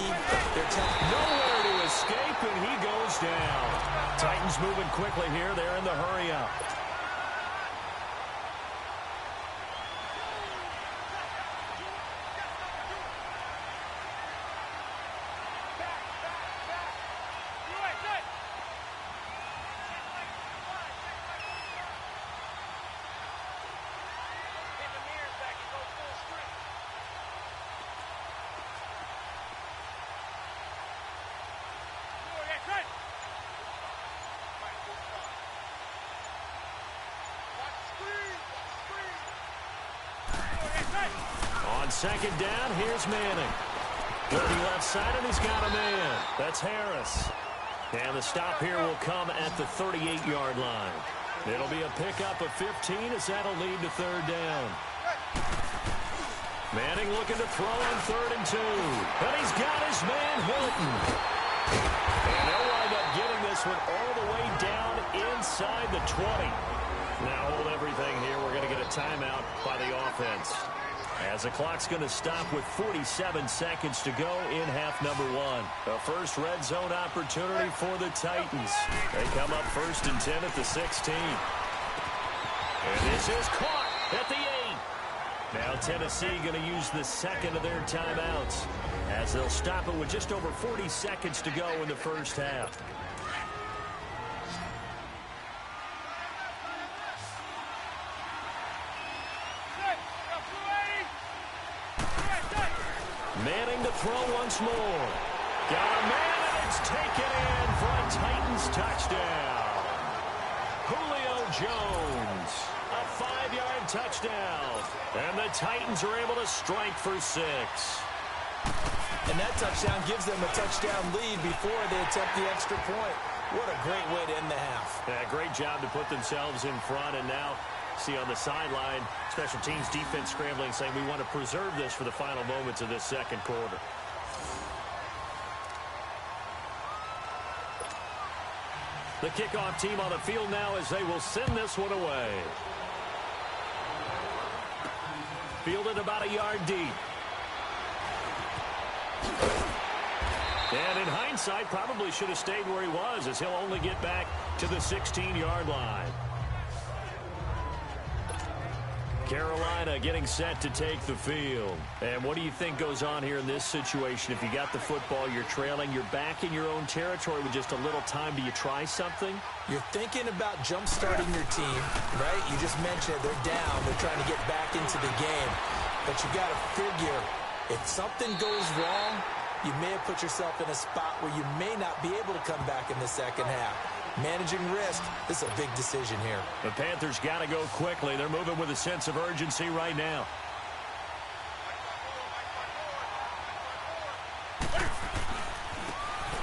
G: they're
F: nowhere to escape, and he goes down. Titans moving quickly here. They're in the hurry-up. On 2nd down, here's Manning. Looking left side, and he's got a man. That's Harris. And the stop here will come at the 38-yard line. It'll be a pickup of 15 as that'll lead to 3rd down. Manning looking to throw on 3rd and 2. And he's got his man Hilton. And they'll wind up getting this one all the way down inside the 20. Now hold everything here. We're going to get a timeout by the offense, as the clock's going to stop with 47 seconds to go in half number 1. The first red zone opportunity for the Titans. They come up 1st and 10 at the 16. And this is caught at the 8. Now Tennessee going to use the 2nd of their timeouts, as they'll stop it with just over 40 seconds to go in the first half. Manning to throw once more. Got a man, and it's taken in for a Titans touchdown. Julio Jones, a 5-yard touchdown. And the Titans are able to strike for 6.
G: And that touchdown gives them a touchdown lead before they attempt the extra point. What a great way to end the half.
F: Yeah, great job to put themselves in front, and now see on the sideline. Special teams defense scrambling, saying we want to preserve this for the final moments of this second quarter. The kickoff team on the field now as they will send this one away. Fielded about a yard deep. And in hindsight, probably should have stayed where he was, as he'll only get back to the 16-yard line. Carolina getting set to take the field. And what do you think goes on here in this situation? If you got the football, you're trailing, you're back in your own territory with just a little time. Do you try something?
G: You're thinking about jump-starting your team, right? You just mentioned it. They're down. They're trying to get back into the game. But you got to figure, if something goes wrong, you may have put yourself in a spot where you may not be able to come back in the second half. Managing risk, this is a big decision here.
F: The Panthers got to go quickly. They're moving with a sense of urgency right now.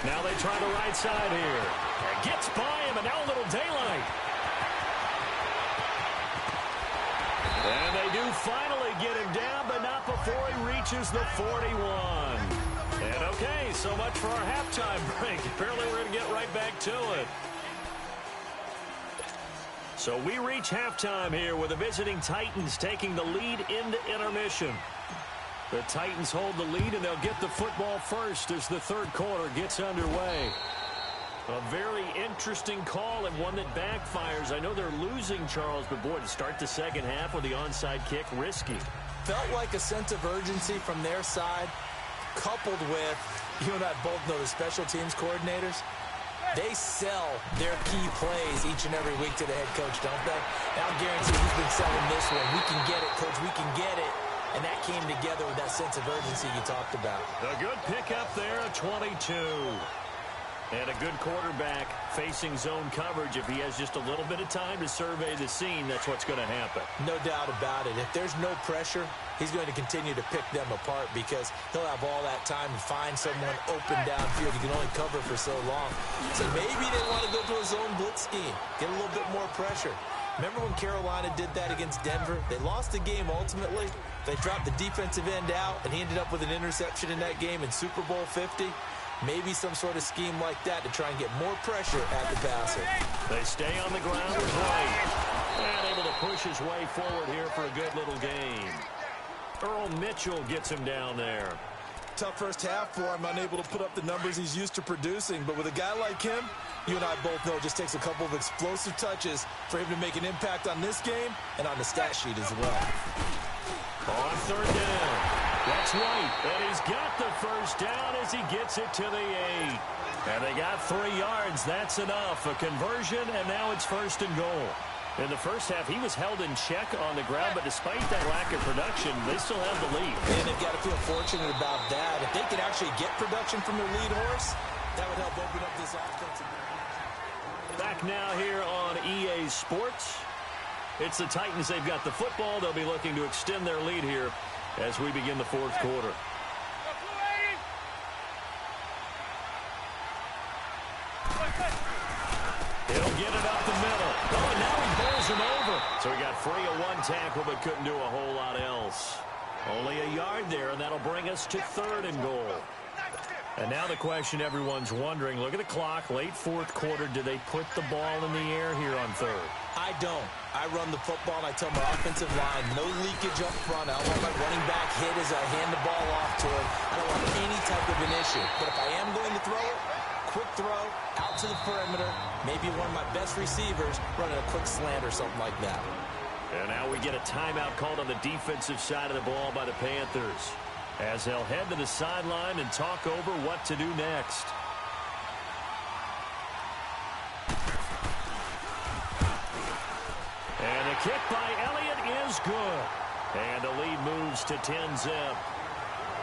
F: Now they try the right side here. And gets by him, and now a little daylight. And they do finally get him down, but not before he reaches the 41. And okay, so much for our halftime break. Apparently we're going to get right back to it. So we reach halftime here with the visiting Titans taking the lead into intermission. The Titans hold the lead, and they'll get the football first as the third quarter gets underway. A very interesting call and one that backfires. I know they're losing, Charles, but boy, to start the second half with the onside kick, risky.
G: Felt like a sense of urgency from their side, coupled with, you and I both know the special teams coordinators, they sell their key plays each and every week to the head coach, don't they? I'll guarantee he's been selling this one. We can get it, coach, we can get it. And that came together with that sense of urgency you talked about.
F: A good pickup there, 22. And a good quarterback facing zone coverage. If he has just a little bit of time to survey the scene, that's what's going to happen.
G: No doubt about it. If there's no pressure, he's going to continue to pick them apart because he'll have all that time to find someone open downfield. He can only cover for so long. So maybe they want to go to a zone blitz scheme, get a little bit more pressure. Remember when Carolina did that against Denver? They lost the game ultimately. They dropped the defensive end out, and he ended up with an interception in that game in Super Bowl 50. Maybe some sort of scheme like that to try and get more pressure at the passer.
F: They stay on the ground with White. And able to push his way forward here for a good little gain. Earl Mitchell gets him down there.
G: Tough first half for him, unable to put up the numbers he's used to producing. But with a guy like him, you and I both know it just takes a couple of explosive touches for him to make an impact on this game and on the stat sheet as well.
F: On third down. That's White, and he's got the first down as he gets it to the 8. And they got 3 yards. That's enough. A conversion, and now it's first and goal. In the first half, he was held in check on the ground, but despite that lack of production, they still have the lead.
G: And they've got to feel fortunate about that. If they could actually get production from their lead horse, that would help open up this offense.
F: Back now here on EA Sports. It's the Titans. They've got the football. They'll be looking to extend their lead here as we begin the fourth quarter. He'll get it up the middle. Oh, and now he bowls him over. So he got free of one tackle but couldn't do a whole lot else. Only a yard there, and that'll bring us to third and goal. And now the question everyone's wondering, look at the clock, late fourth quarter, do they put the ball in the air here on third?
G: I don't. I run the football, and I tell my offensive line, no leakage up front. I don't want my running back hit as I hand the ball off to him. I don't want any type of an issue. But if I am going to throw it, quick throw, out to the perimeter, maybe one of my best receivers running a quick slant or something like that.
F: And now we get a timeout called on the defensive side of the ball by the Panthers, as they'll head to the sideline and talk over what to do next. And the kick by Elliott is good. And the lead moves to 10-zip.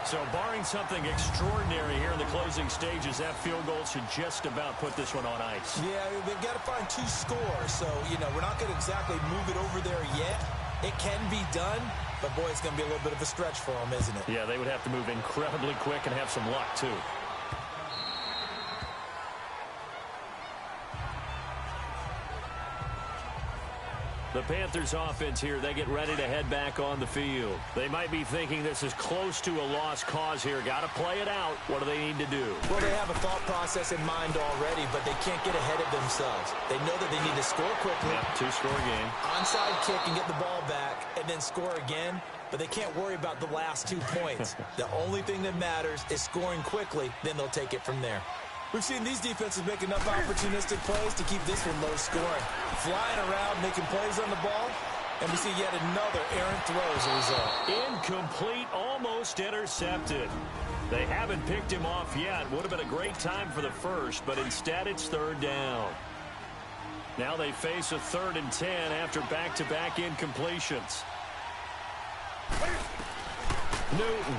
F: So barring something extraordinary here in the closing stages, that field goal should just about put this one on ice.
G: Yeah, they've got to find 2 scores. So, we're not going to exactly move it over there yet. It can be done, but boy, it's going to be a little bit of a stretch for them, isn't it?
F: Yeah, they would have to move incredibly quick and have some luck, too. The Panthers offense here, they get ready to head back on the field. They might be thinking this is close to a lost cause here. Got to play it out. What do they need to do?
G: Well, they have a thought process in mind already, but they can't get ahead of themselves. They know that they need to score quickly.
F: Yep, two-score game.
G: Onside kick and get the ball back and then score again, but they can't worry about the last 2 points. The only thing that matters is scoring quickly, then they'll take it from there. We've seen these defenses make enough opportunistic plays to keep this one low scoring. Flying around, making plays on the ball, and we see yet another errant throw as a result.
F: Incomplete, almost intercepted. They haven't picked him off yet. Would have been a great time for the first, but instead it's third down. Now they face a 3rd and 10 after back-to-back incompletions. Newton.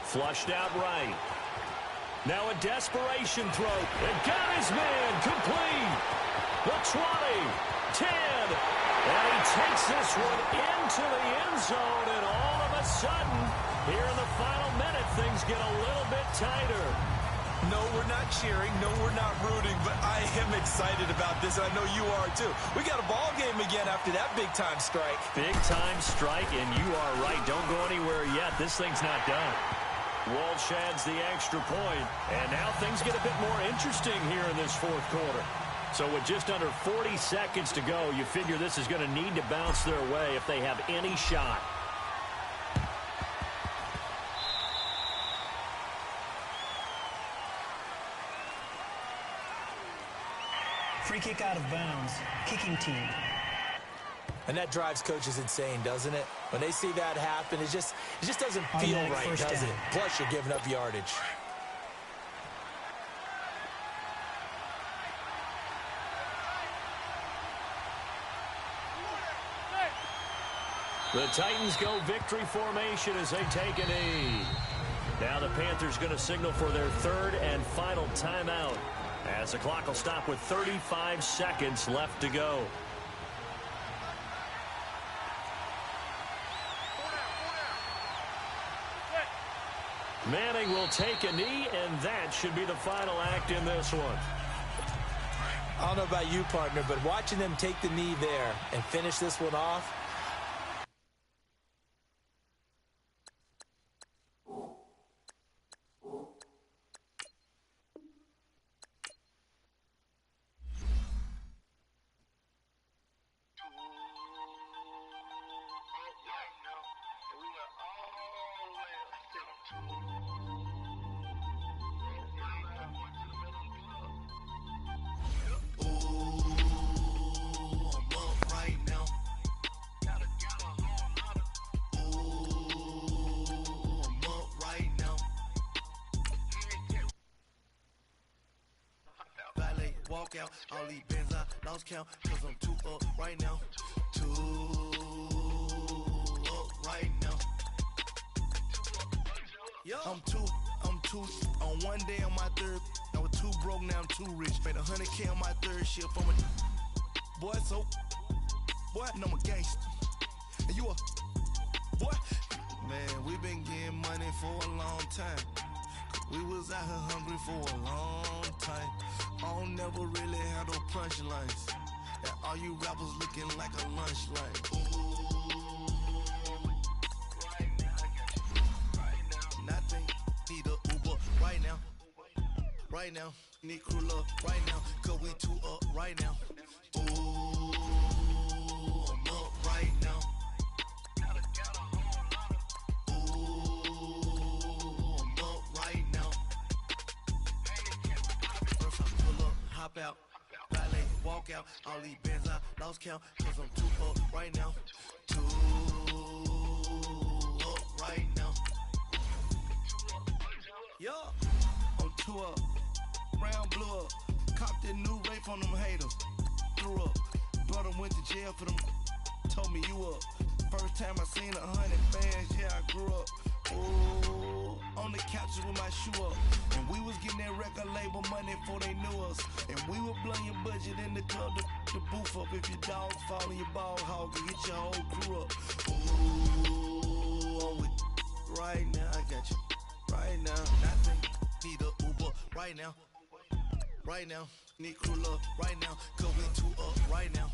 F: Flushed out right. Now a desperation throw. And got his man complete. The 20, 10. And he takes this one into the end zone. And all of a sudden, here in the final minute, things get a little bit tighter.
G: No, we're not cheering. No, we're not rooting. But I am excited about this. I know you are, too. We got a ball game again after that big-time strike.
F: Big-time strike, and you are right. Don't go anywhere yet. This thing's not done. Walsh adds the extra point, and now things get a bit more interesting here in this 4th quarter. So with just under 40 seconds to go, you figure this is going to need to bounce their way if they have any shot.
L: Free kick out of bounds. Kicking team.
G: And that drives coaches insane, doesn't it? When they see that happen, it just doesn't feel right, does it? Plus, you're giving up yardage.
F: The Titans go victory formation as they take a knee. Now the Panthers going to signal for their 3rd and final timeout, as the clock will stop with 35 seconds left to go. Manning will take a knee, and that should be the final act in this one.
G: I don't know about you, partner, but watching them take the knee there and finish this one off,
D: walk out, all these bands I lost count, cause I'm 2 up right now. 2 up right now. I'm two on one day on my 3rd. I was 2 broke, now I'm 2 rich. Made 100K on my 3rd shift from a boy, so boy, and I'm a gangster. And you a boy. Man, we been getting money for a long time. We was out here hungry for a long time. I don't never really have no punchlines. And all you rappers looking like a lunch line. Nothing, need a Uber right now. Right now, need crew love right now. Cause we 2 up right now. Ooh, I'm up right now. Hop out, valet, walk out, all these bands I lost count, cause I'm 2 up right now. 2 up right now. Yeah, I'm 2 up, round blew up, copped that new rape on them haters, threw up, brother went to jail for them, told me you up. First time I seen 100 fans, yeah, I grew up. Ooh, on the couches with my shoe up. And we was getting that record label money before they knew us. And we were blowing your budget in the club, the booth up. If your dogs fall in your ball hog, and get your whole crew up. Ooh, I'm with right now, I got you. Right now, nothing, need a Uber. Right now,
M: Need crew love right now, cause we two up right now.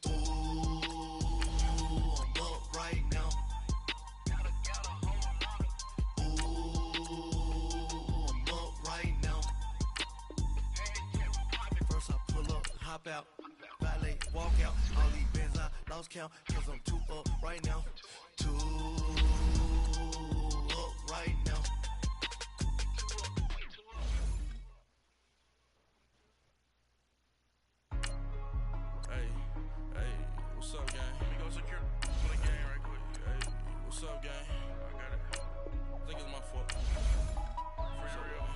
M: Ooh, I'm up right now. Ooh, I'm up right now. First I pull up, hop out, valet, walk out. All these bands I lost count, cause I'm two up right now. Two up right now.
N: What's up, gang? Let me go secure for the game right quick. Hey, what's up, gang? I got it. I think it's my fault. For real.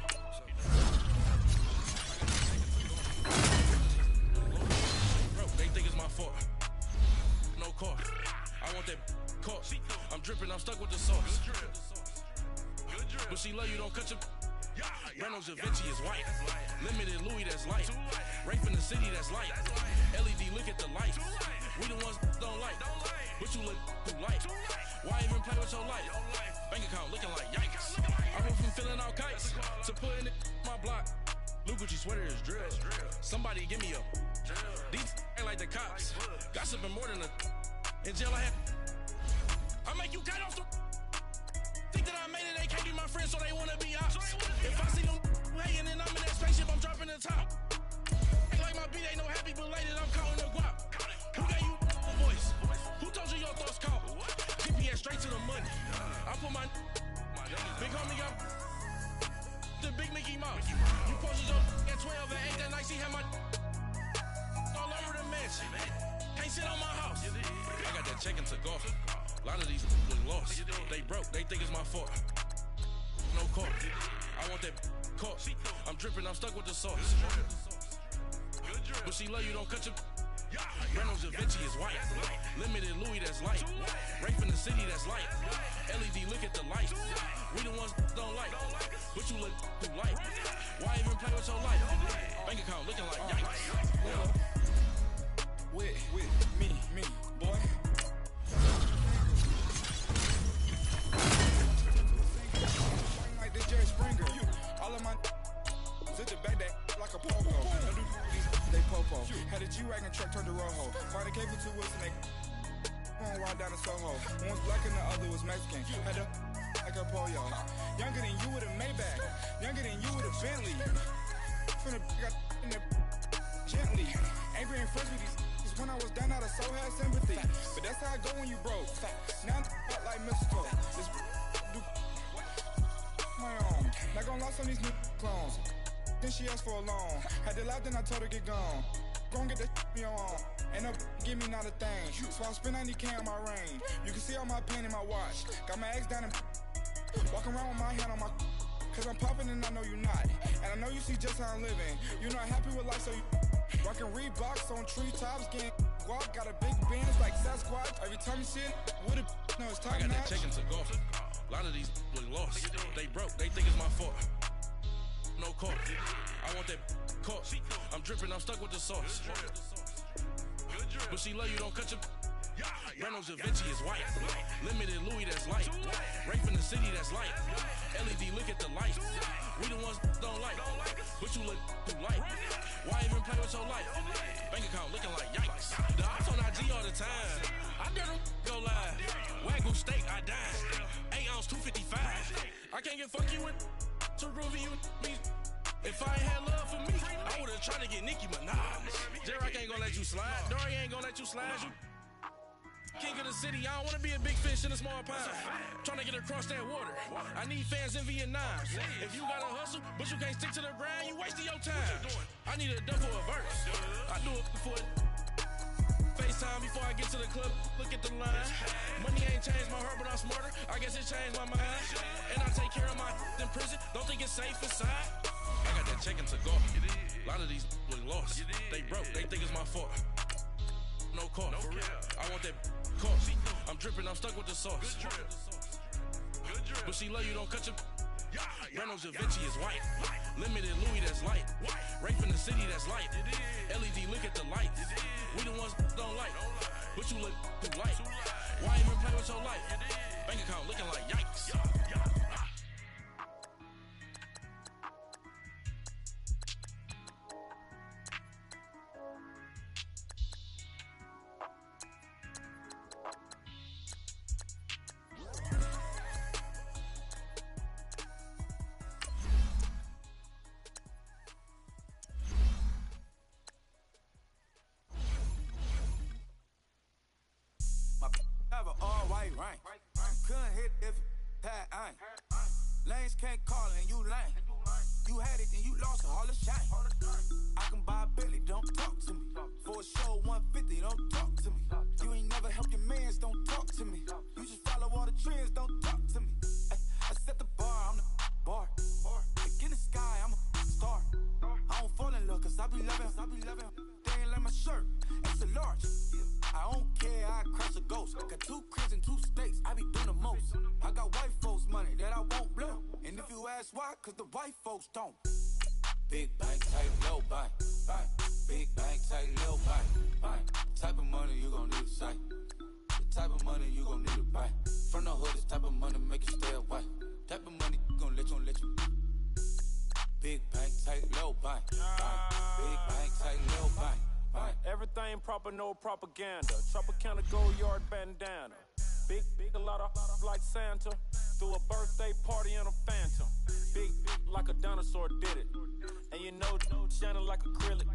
N: Bro, they think it's my fault. No car. I want that car. I'm dripping, I'm stuck with the sauce. But she love you, don't cut your... Reynolds Da Vinci is white. Limited Louis, that's light. Rape in the city, that's light. LED, look at the lights. We the ones don't like. But you look too light. Why even play with your life? Bank account looking like yikes. I went from filling out kites to putting it in my block. Blue Gucci sweater is drill. Somebody give me a... These ain't like the cops. Gossiping more than a... In jail I had... I make you cut off the... Think that I made it, they can't be my friends, so they wanna be ops. If I see them hating and I'm in that spaceship, I'm dropping the top. Ain't like my beat ain't no happy belated, I'm calling the guap. Who gave you a voice? Who told you your thoughts count? GPS straight to the money. I put my big homie up the big Mickey Mouse. You posted your at 12 and 8 that night, she had my all over the mansion. Can't sit on my house. I got that check into golf. A lot of these look lost. They broke, they think it's my fault. No car. I want that car. I'm dripping, I'm stuck with the sauce. But she love you, don't cut your... Reynolds Da Vinci is white. Limited Louis, that's light. Rape in the city, that's light. LED, look at the lights. We the ones don't like. But you look too light. Why even play with your life? Bank account looking like yikes.
O: With me, boy. Like this Jerry Springer. All of my zip the back that like a popo. They popo. Had a G-Wagon truck turned to Rojo. Find a cable 2 wheels and they going wild down in Soho. One was black and the other was Mexican. Had a like a pollo. Younger than you with a Maybach. Younger than you with a Bentley. From the got in the gently. Ain't been friends with these when I was down out of so had sympathy. But that's how I go when you broke. Now I'm like mistletoe. This do my own. Not gonna lost on these new clones. Then she asked for a loan. Had to laugh, then I told her get gone. Go and get that me on. Ain't no give me not a thing. So I spend 90K on my range. You can see all my pain in my watch. Got my ex down and walking around with my hand on my. Cause I'm popping and I know you not. And I know you see just how I'm living. You're not happy with life, so you rockin' Reeboks on treetops, getting guap. Got a big Benz like Sasquatch. Every time you see it, with it, no, it's top
N: I got
O: notch.
N: that check into golf. A lot of these look lost. They broke, they think it's my fault. No car. I want that car. I'm dripping, I'm stuck with the sauce. But she love you, don't cut your... Reynolds Da Vinci is white. Limited Louis, that's light. Rape in the city, that's light. LED, look at the lights. We the ones don't like. But you look too light. Why even play with your life? Bank account looking like yikes. The ops on IG all the time. I dare them go live. Wagyu steak, I died. 8 ounce, 255. I can't get fuck you with too groovy you me. If I ain't had love for me, I would've tried to get Nicki Minaj. J-Rock ain't gonna let you slide. Dory ain't gonna let you slide. You king of the city, I don't wanna be a big fish in a small pond. Trying to get across that water. I need fans in Vietnam. If you gotta hustle, but you can't stick to the grind, you wasting your time. I need a dub for a verse. I do it for FaceTime before I get to the club. Look at the line. Money ain't changed my heart, but I'm smarter. I guess it changed my mind. And I take care of my in prison. Don't think it's safe inside. I got that check into golf. A lot of these look lost. They broke, they think it's my fault. No car. I want that car. I'm dripping, I'm stuck with the sauce. But she love you, don't cut your... Reynolds Da Vinci is white. Limited Louis, that's light. Rape in the city, that's light. LED, look at the lights. We the ones don't like. But you look too light. Why even play with your life? Bank account looking like yikes.
E: Have an all-white ring. Couldn't hit if it had ain't. Lanes can't call it and you lame. You had it and you lost it, all the shame. I can buy a Billy, don't talk to me. For a show 150, don't talk to me. You ain't never helped your mans, don't talk to me. You just follow all the trends, don't talk to me. I set the bar, I'm the bar. Like in the sky, I'm a star. I don't fall in love cause I be loving. They ain't like my shirt, extra large. I don't care, I crash a ghost. Got 2 cribs in 2 states, I be doing the most. I got white folks money that I won't blow. And if you ask why, cause the white folks don't. Big bank, tight, low bank, bank. Big bank, tight, low bank, bank. Type of money you gon' need to sight. The type of money you gon' need to buy. From the hood, this type of money make you stay away. Type of money gon' let you. Big bank, tight, low bank, bank. Big bank, tight, low bank.
P: Everything proper, no propaganda. Tropicana gold yard bandana. Big, a lot of like Santa. Threw a birthday party in a phantom. Big like a dinosaur did it. And you know, shining like acrylic.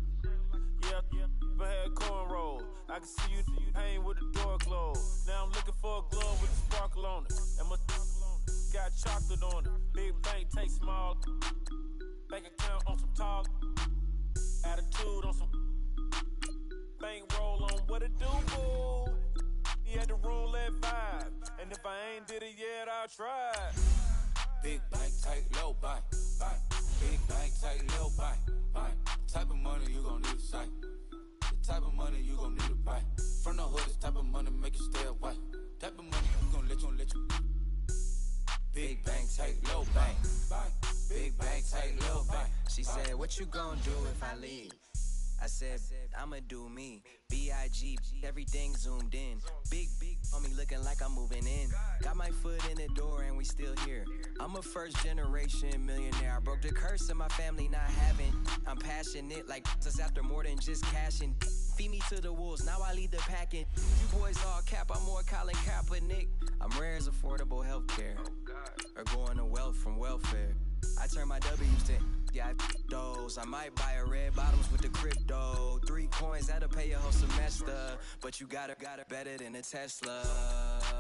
P: Yeah, but had cornrows. I can see you hang with the door closed. Now I'm looking for a glove with a sparkle on it. And my got chocolate on it. Big bank, take small. Bank account on some talk. Attitude on some. Bankroll on what it do, boo. He had the roulette vibe. And if I ain't did it yet, I'll try.
E: Big bank, tight, low bank, bank. Big bank, tight, low bank, bank. Type of money you gon' need to sight. The type of money you gon' need to buy. From the hood, this type of money make you stay away. Type of money you gon' let you. Big bank, tight, low bank, bank. Big bank, tight, low bank.
J: She said, what you gon' do if I leave? I said, I'ma do me. B.I.G. Everything zoomed in. Big on me looking like I'm moving in. Got my foot in the door and we still here. I'm a first generation millionaire. I broke the curse of my family not having. I'm passionate like us after more than just cashing. Feed me to the wolves, now I lead the packing. You boys all cap, I'm more Colin Kaepernick. I'm rare as affordable healthcare. Or going to wealth from welfare. I turn my W's to those. I might buy a red bottoms with the crypto. 3 coins, that'll pay your whole semester. But you got it better than a Tesla.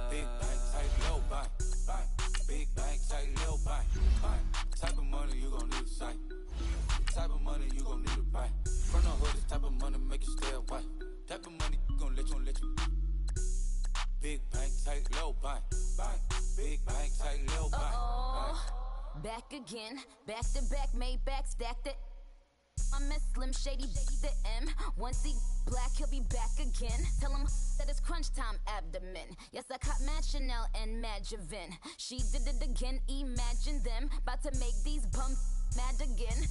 E: Big bank, tight, low bank, bank. Big bank, tight, low bank, bank. Type of money you gon' need to sight. The type of money you gon' need to buy. From the hood, this type of money make you stay away. Type of money gon' let you. Big bank, tight, low bank, bank. Big bank, tight, low bank, bank.
Q: Back again, back to back, made back, stacked it. I'm a Slim Shady, the M. Once he black, he'll be back again. Tell him that it's crunch time abdomen. Yes, I caught Mad Chanel and Mad Javin. She did it again, imagine them. About to make these bums mad again.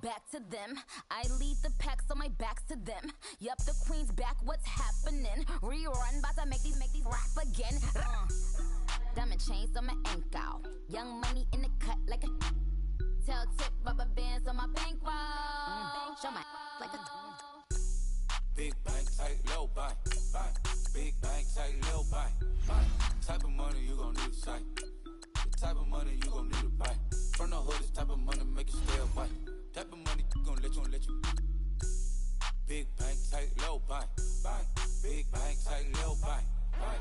Q: Back to them. I lead the pack, so my back's to them. Yup, the queen's back, what's happening? Rerun, about to make these rap again. Diamond chains on my ankle. Young money in the cut like a tail tip, rubber bands on my bankroll. Show my like a
E: Big bank, tight, low bank, bank. Big bank, tight, low bank, bank. Type of money you gon' need to sight. The type of money you gon' need to buy. From the hood, this type of money make you stay away. Type of money gon' let you. Big bank, tight, low bank, bank. Big bank, tight, low bank, bank.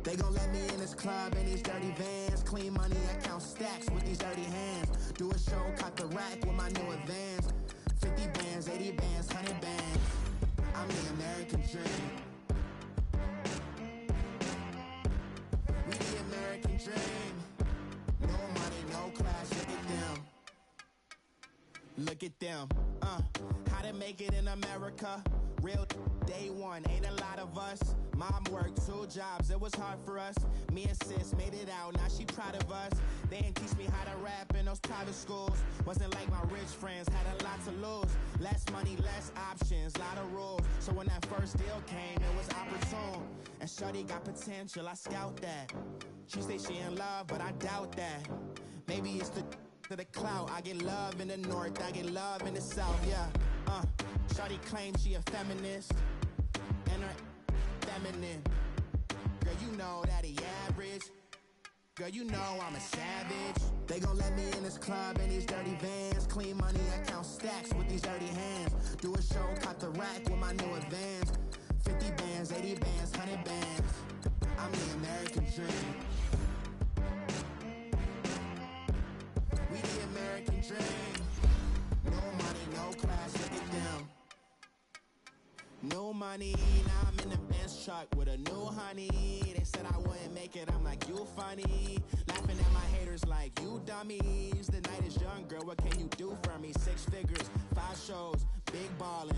D: They gon' let me in this club in these dirty vans. Clean money, I count stacks with these dirty hands. Do a show, cut the rack with my new advance. 50 bands, 80 bands, 100 bands. I'm the American dream. We the American dream. No money, no class, look at them. Look at them, how to make it in America. Real day one, ain't a lot of us. Mom worked 2 jobs, it was hard for us. Me and sis made it out, now she proud of us. They didn't teach me how to rap in those private schools. Wasn't like my rich friends, had a lot to lose. Less money, less options, lot of rules. So when that first deal came, it was opportune. And shorty got potential, I scout that. She say she in love, but I doubt that. Maybe it's to the clout. I get love in the north, I get love in the south, yeah. Shawty claims she a feminist, and her feminine. Girl, you know that he average. Girl, you know I'm a savage. They gon' let me in this club in these dirty vans. Clean money, I count stacks with these dirty hands. Do a show, caught the rack with my new advance. 50 bands, 80 bands, 100 bands. I'm the American dream. We the American dream. No money, no class, look at them. No money, now I'm in the Benz truck with a new honey. They said I wouldn't make it, I'm like, you funny. Laughing at my haters like, you dummies. The night is young, girl, what can you do for me? 6 figures, 5 shows, big ballin'.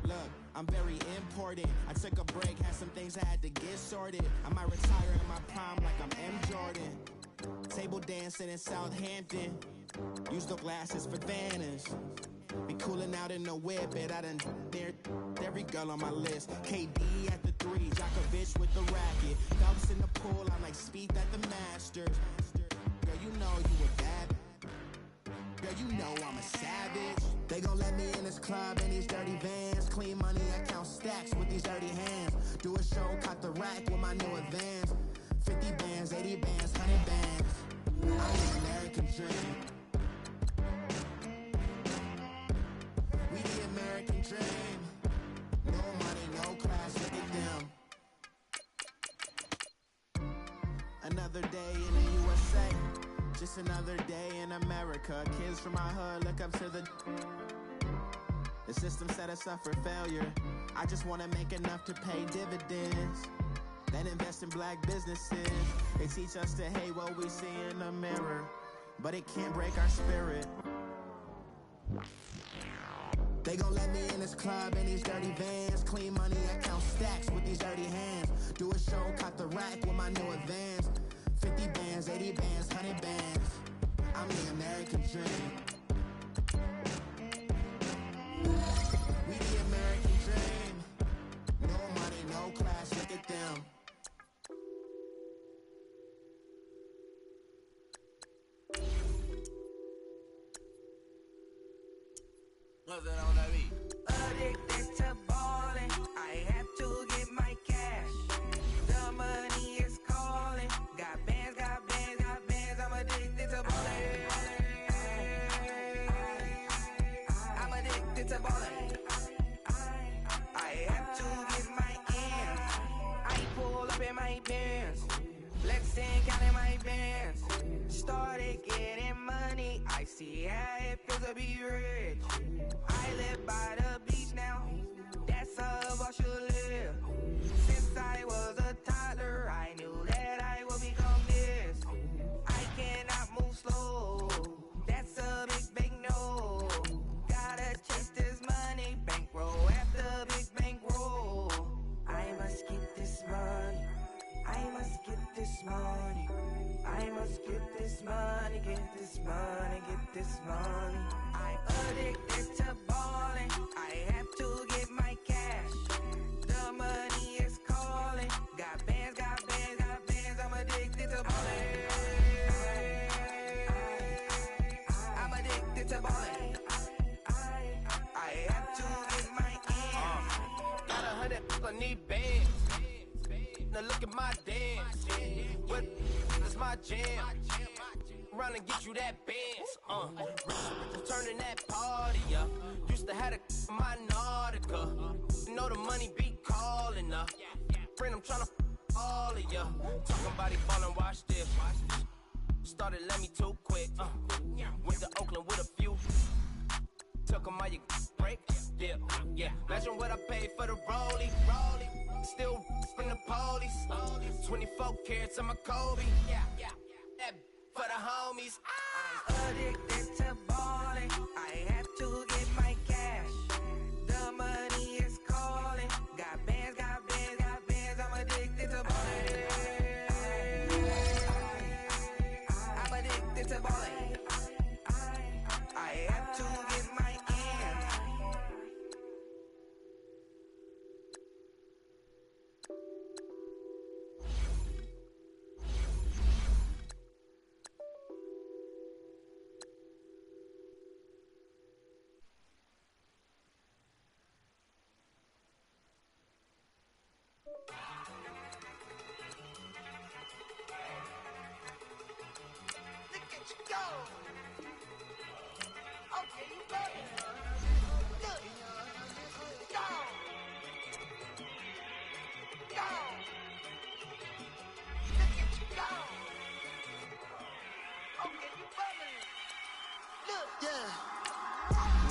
D: Look, I'm very important. I took a break, had some things I had to get sorted. I might retire in my prime like I'm M. Jordan. Table dancing in Southampton. Use the glasses for Vannas. Be coolin' out in the whip, and I done near every girl on my list. KD at the 3, Djokovic with the racket. Phelps in the pool, I'm like Speed at the Masters. Girl, you know you a bad. Girl, you know I'm a savage. They gon' let me in this club in these dirty vans. Clean money, I count stacks with these dirty hands. Do a show, caught the rack with my new advance. 50 bands, 80 bands, 100 bands. I'm the American dream. We the American dream. No money, no class, look at them. Another day in the USA. Just another day in America. Kids from my hood look up to the system set us up for failure. I just wanna make enough to pay dividends, then invest in black businesses. They teach us to hate what we see in the mirror, but it can't break our spirit. They gon' let me in this club in these dirty vans. Clean money, I count stacks with these dirty hands. Do a show, caught the rack with my new advance. 50 bands, 80 bands, 100 bands. I'm the American dream. We the American dream. No money, no class, look at them.
I: What's that on that beat? Addicted to ballin', I have to get my cash. The money is calling. Got bands, I'm addicted to ballin'. I'm addicted to ballin'. I have to get my ends. I pull up in my bands. Flexing, counting my bands. Started getting money. I see how it feels to be rich. I live by the beach now. That's how I should live. Since I was a toddler, I knew that I would become this. I cannot move slow. That's a big no. Gotta chase this money. Bankroll after big bankroll. I must get this money. I must get this money. I must get this money. Get this money. Get this money. I'm addicted to ballin'. I have to get my cash. The money is calling. Got bands, I'm addicted to ballin'. I'm addicted to ballin'. I have to get my ends. Got 100, I need bands. Now look at my dance. What is my jam? Run and get you that bands. Turning that party up. Used to have a my Nautica. Know the money be calling up. Friend, I'm tryna all of ya. Talking about he ballin', watch this. Started let me too quick. Went to Oakland with a few. Took 'em all you break. Yeah. Imagine what I paid for the rollie. Still from the police. 24 carats on my Kobe. That for the homies. I'm addicted to ballin'. I have to get my cash. The money is calling. Got bands, I'm addicted to ballin'. I'm addicted to ballin'. I have to get my ends.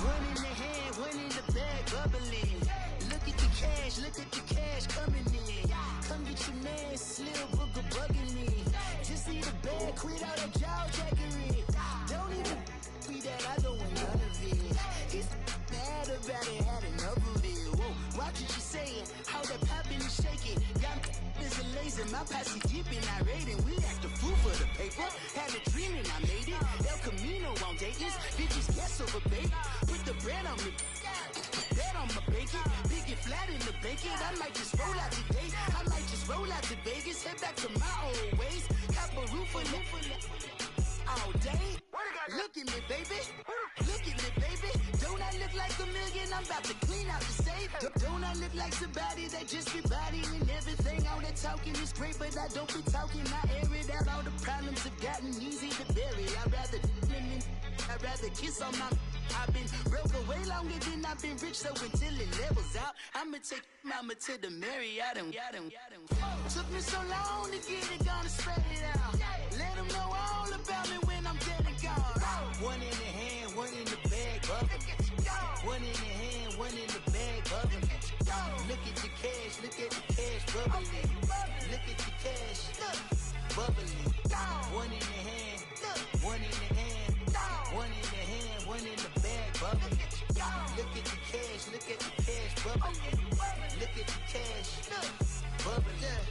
D: One in the hand, one in the bag, bubbling. Look at the cash coming in. Come get your man, Slim Booger bugging me. Just need a bag, quit all that jaw jackery. Don't even be that, I don't want none of it. He's mad about it, had enough of it. Whoa, watch what you saying, how that poppin' and shaking. Got is a laser, my posse deep and I raiding. We act the fool for the paper. Had a dream and I made it. El Camino on Dayton's, bitches guess over baby. Put the bread on me, bread on my bacon. Big it flat in the bacon. I might just roll out today. I might just roll out to Vegas. Head back to my old ways. Cop a roof for all day. Look at me, baby. Look at me, baby. Don't I look like a million? I'm about to clean out the safe. Don't I look like somebody that just be bodying everything? All that talking is great, but I don't be talking. I air it out. All the problems have gotten easy to bury. I'd rather kiss on my. I've been broke way longer than I've been rich, so until it levels out, I'ma take mama to the Marriott and took me so long to get it, gonna spread it out. Let them know all about me when I'm dead and gone. One in the hand, one in the bag, bubbling. One in the hand, one in the bag, bubbling. Look at the cash, bubbling. Look at the cash, bubbling. One in the hand, one in the hand, one in the hand, one in the bag, bubbling. Look at the cash, bubbling. Look at the cash, bubbling.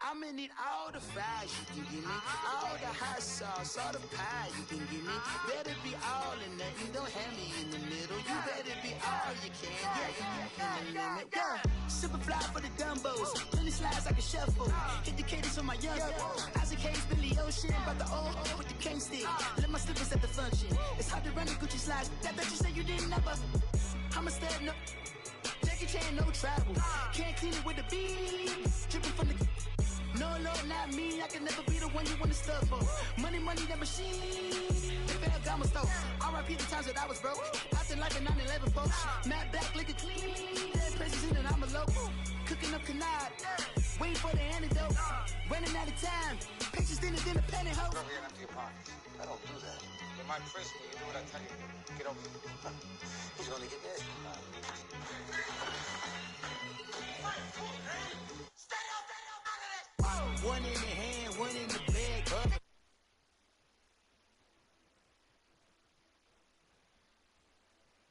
D: I'ma need all the fries you can give me, all the hot sauce, all the pie you can give me. Better be all or nothing, don't have me in the middle. You better be all you can, yeah, in the limit. Yeah. Super fly for the dumbos, plenty slides like a shuffle. Hit the cadence on my young Isaac Hayes, Billy Ocean, about the old with the cane stick. Let my slippers at the function. It's hard to run the Gucci slides. That bet you say you didn't never. I'ma step no. Jackie Chan, no travel. Can't clean it with the beat. Dripping from the. No, Lord, not me. I can never be the one you want to stuff for. Money, that machine. The bell got my stove. R.I.P. the times that I was broke. Acting like a 9/11 folks. Matt back, liquor clean. Dead presents in and I'm a local. Cooking up canard. Waiting for the antidote. Running out of time. Pictures thinner than a penny hoe.
R: Never get empty your pockets. I don't do that. You might frisk me. You do what I tell you. Get over it. He's gonna get this.
D: One in the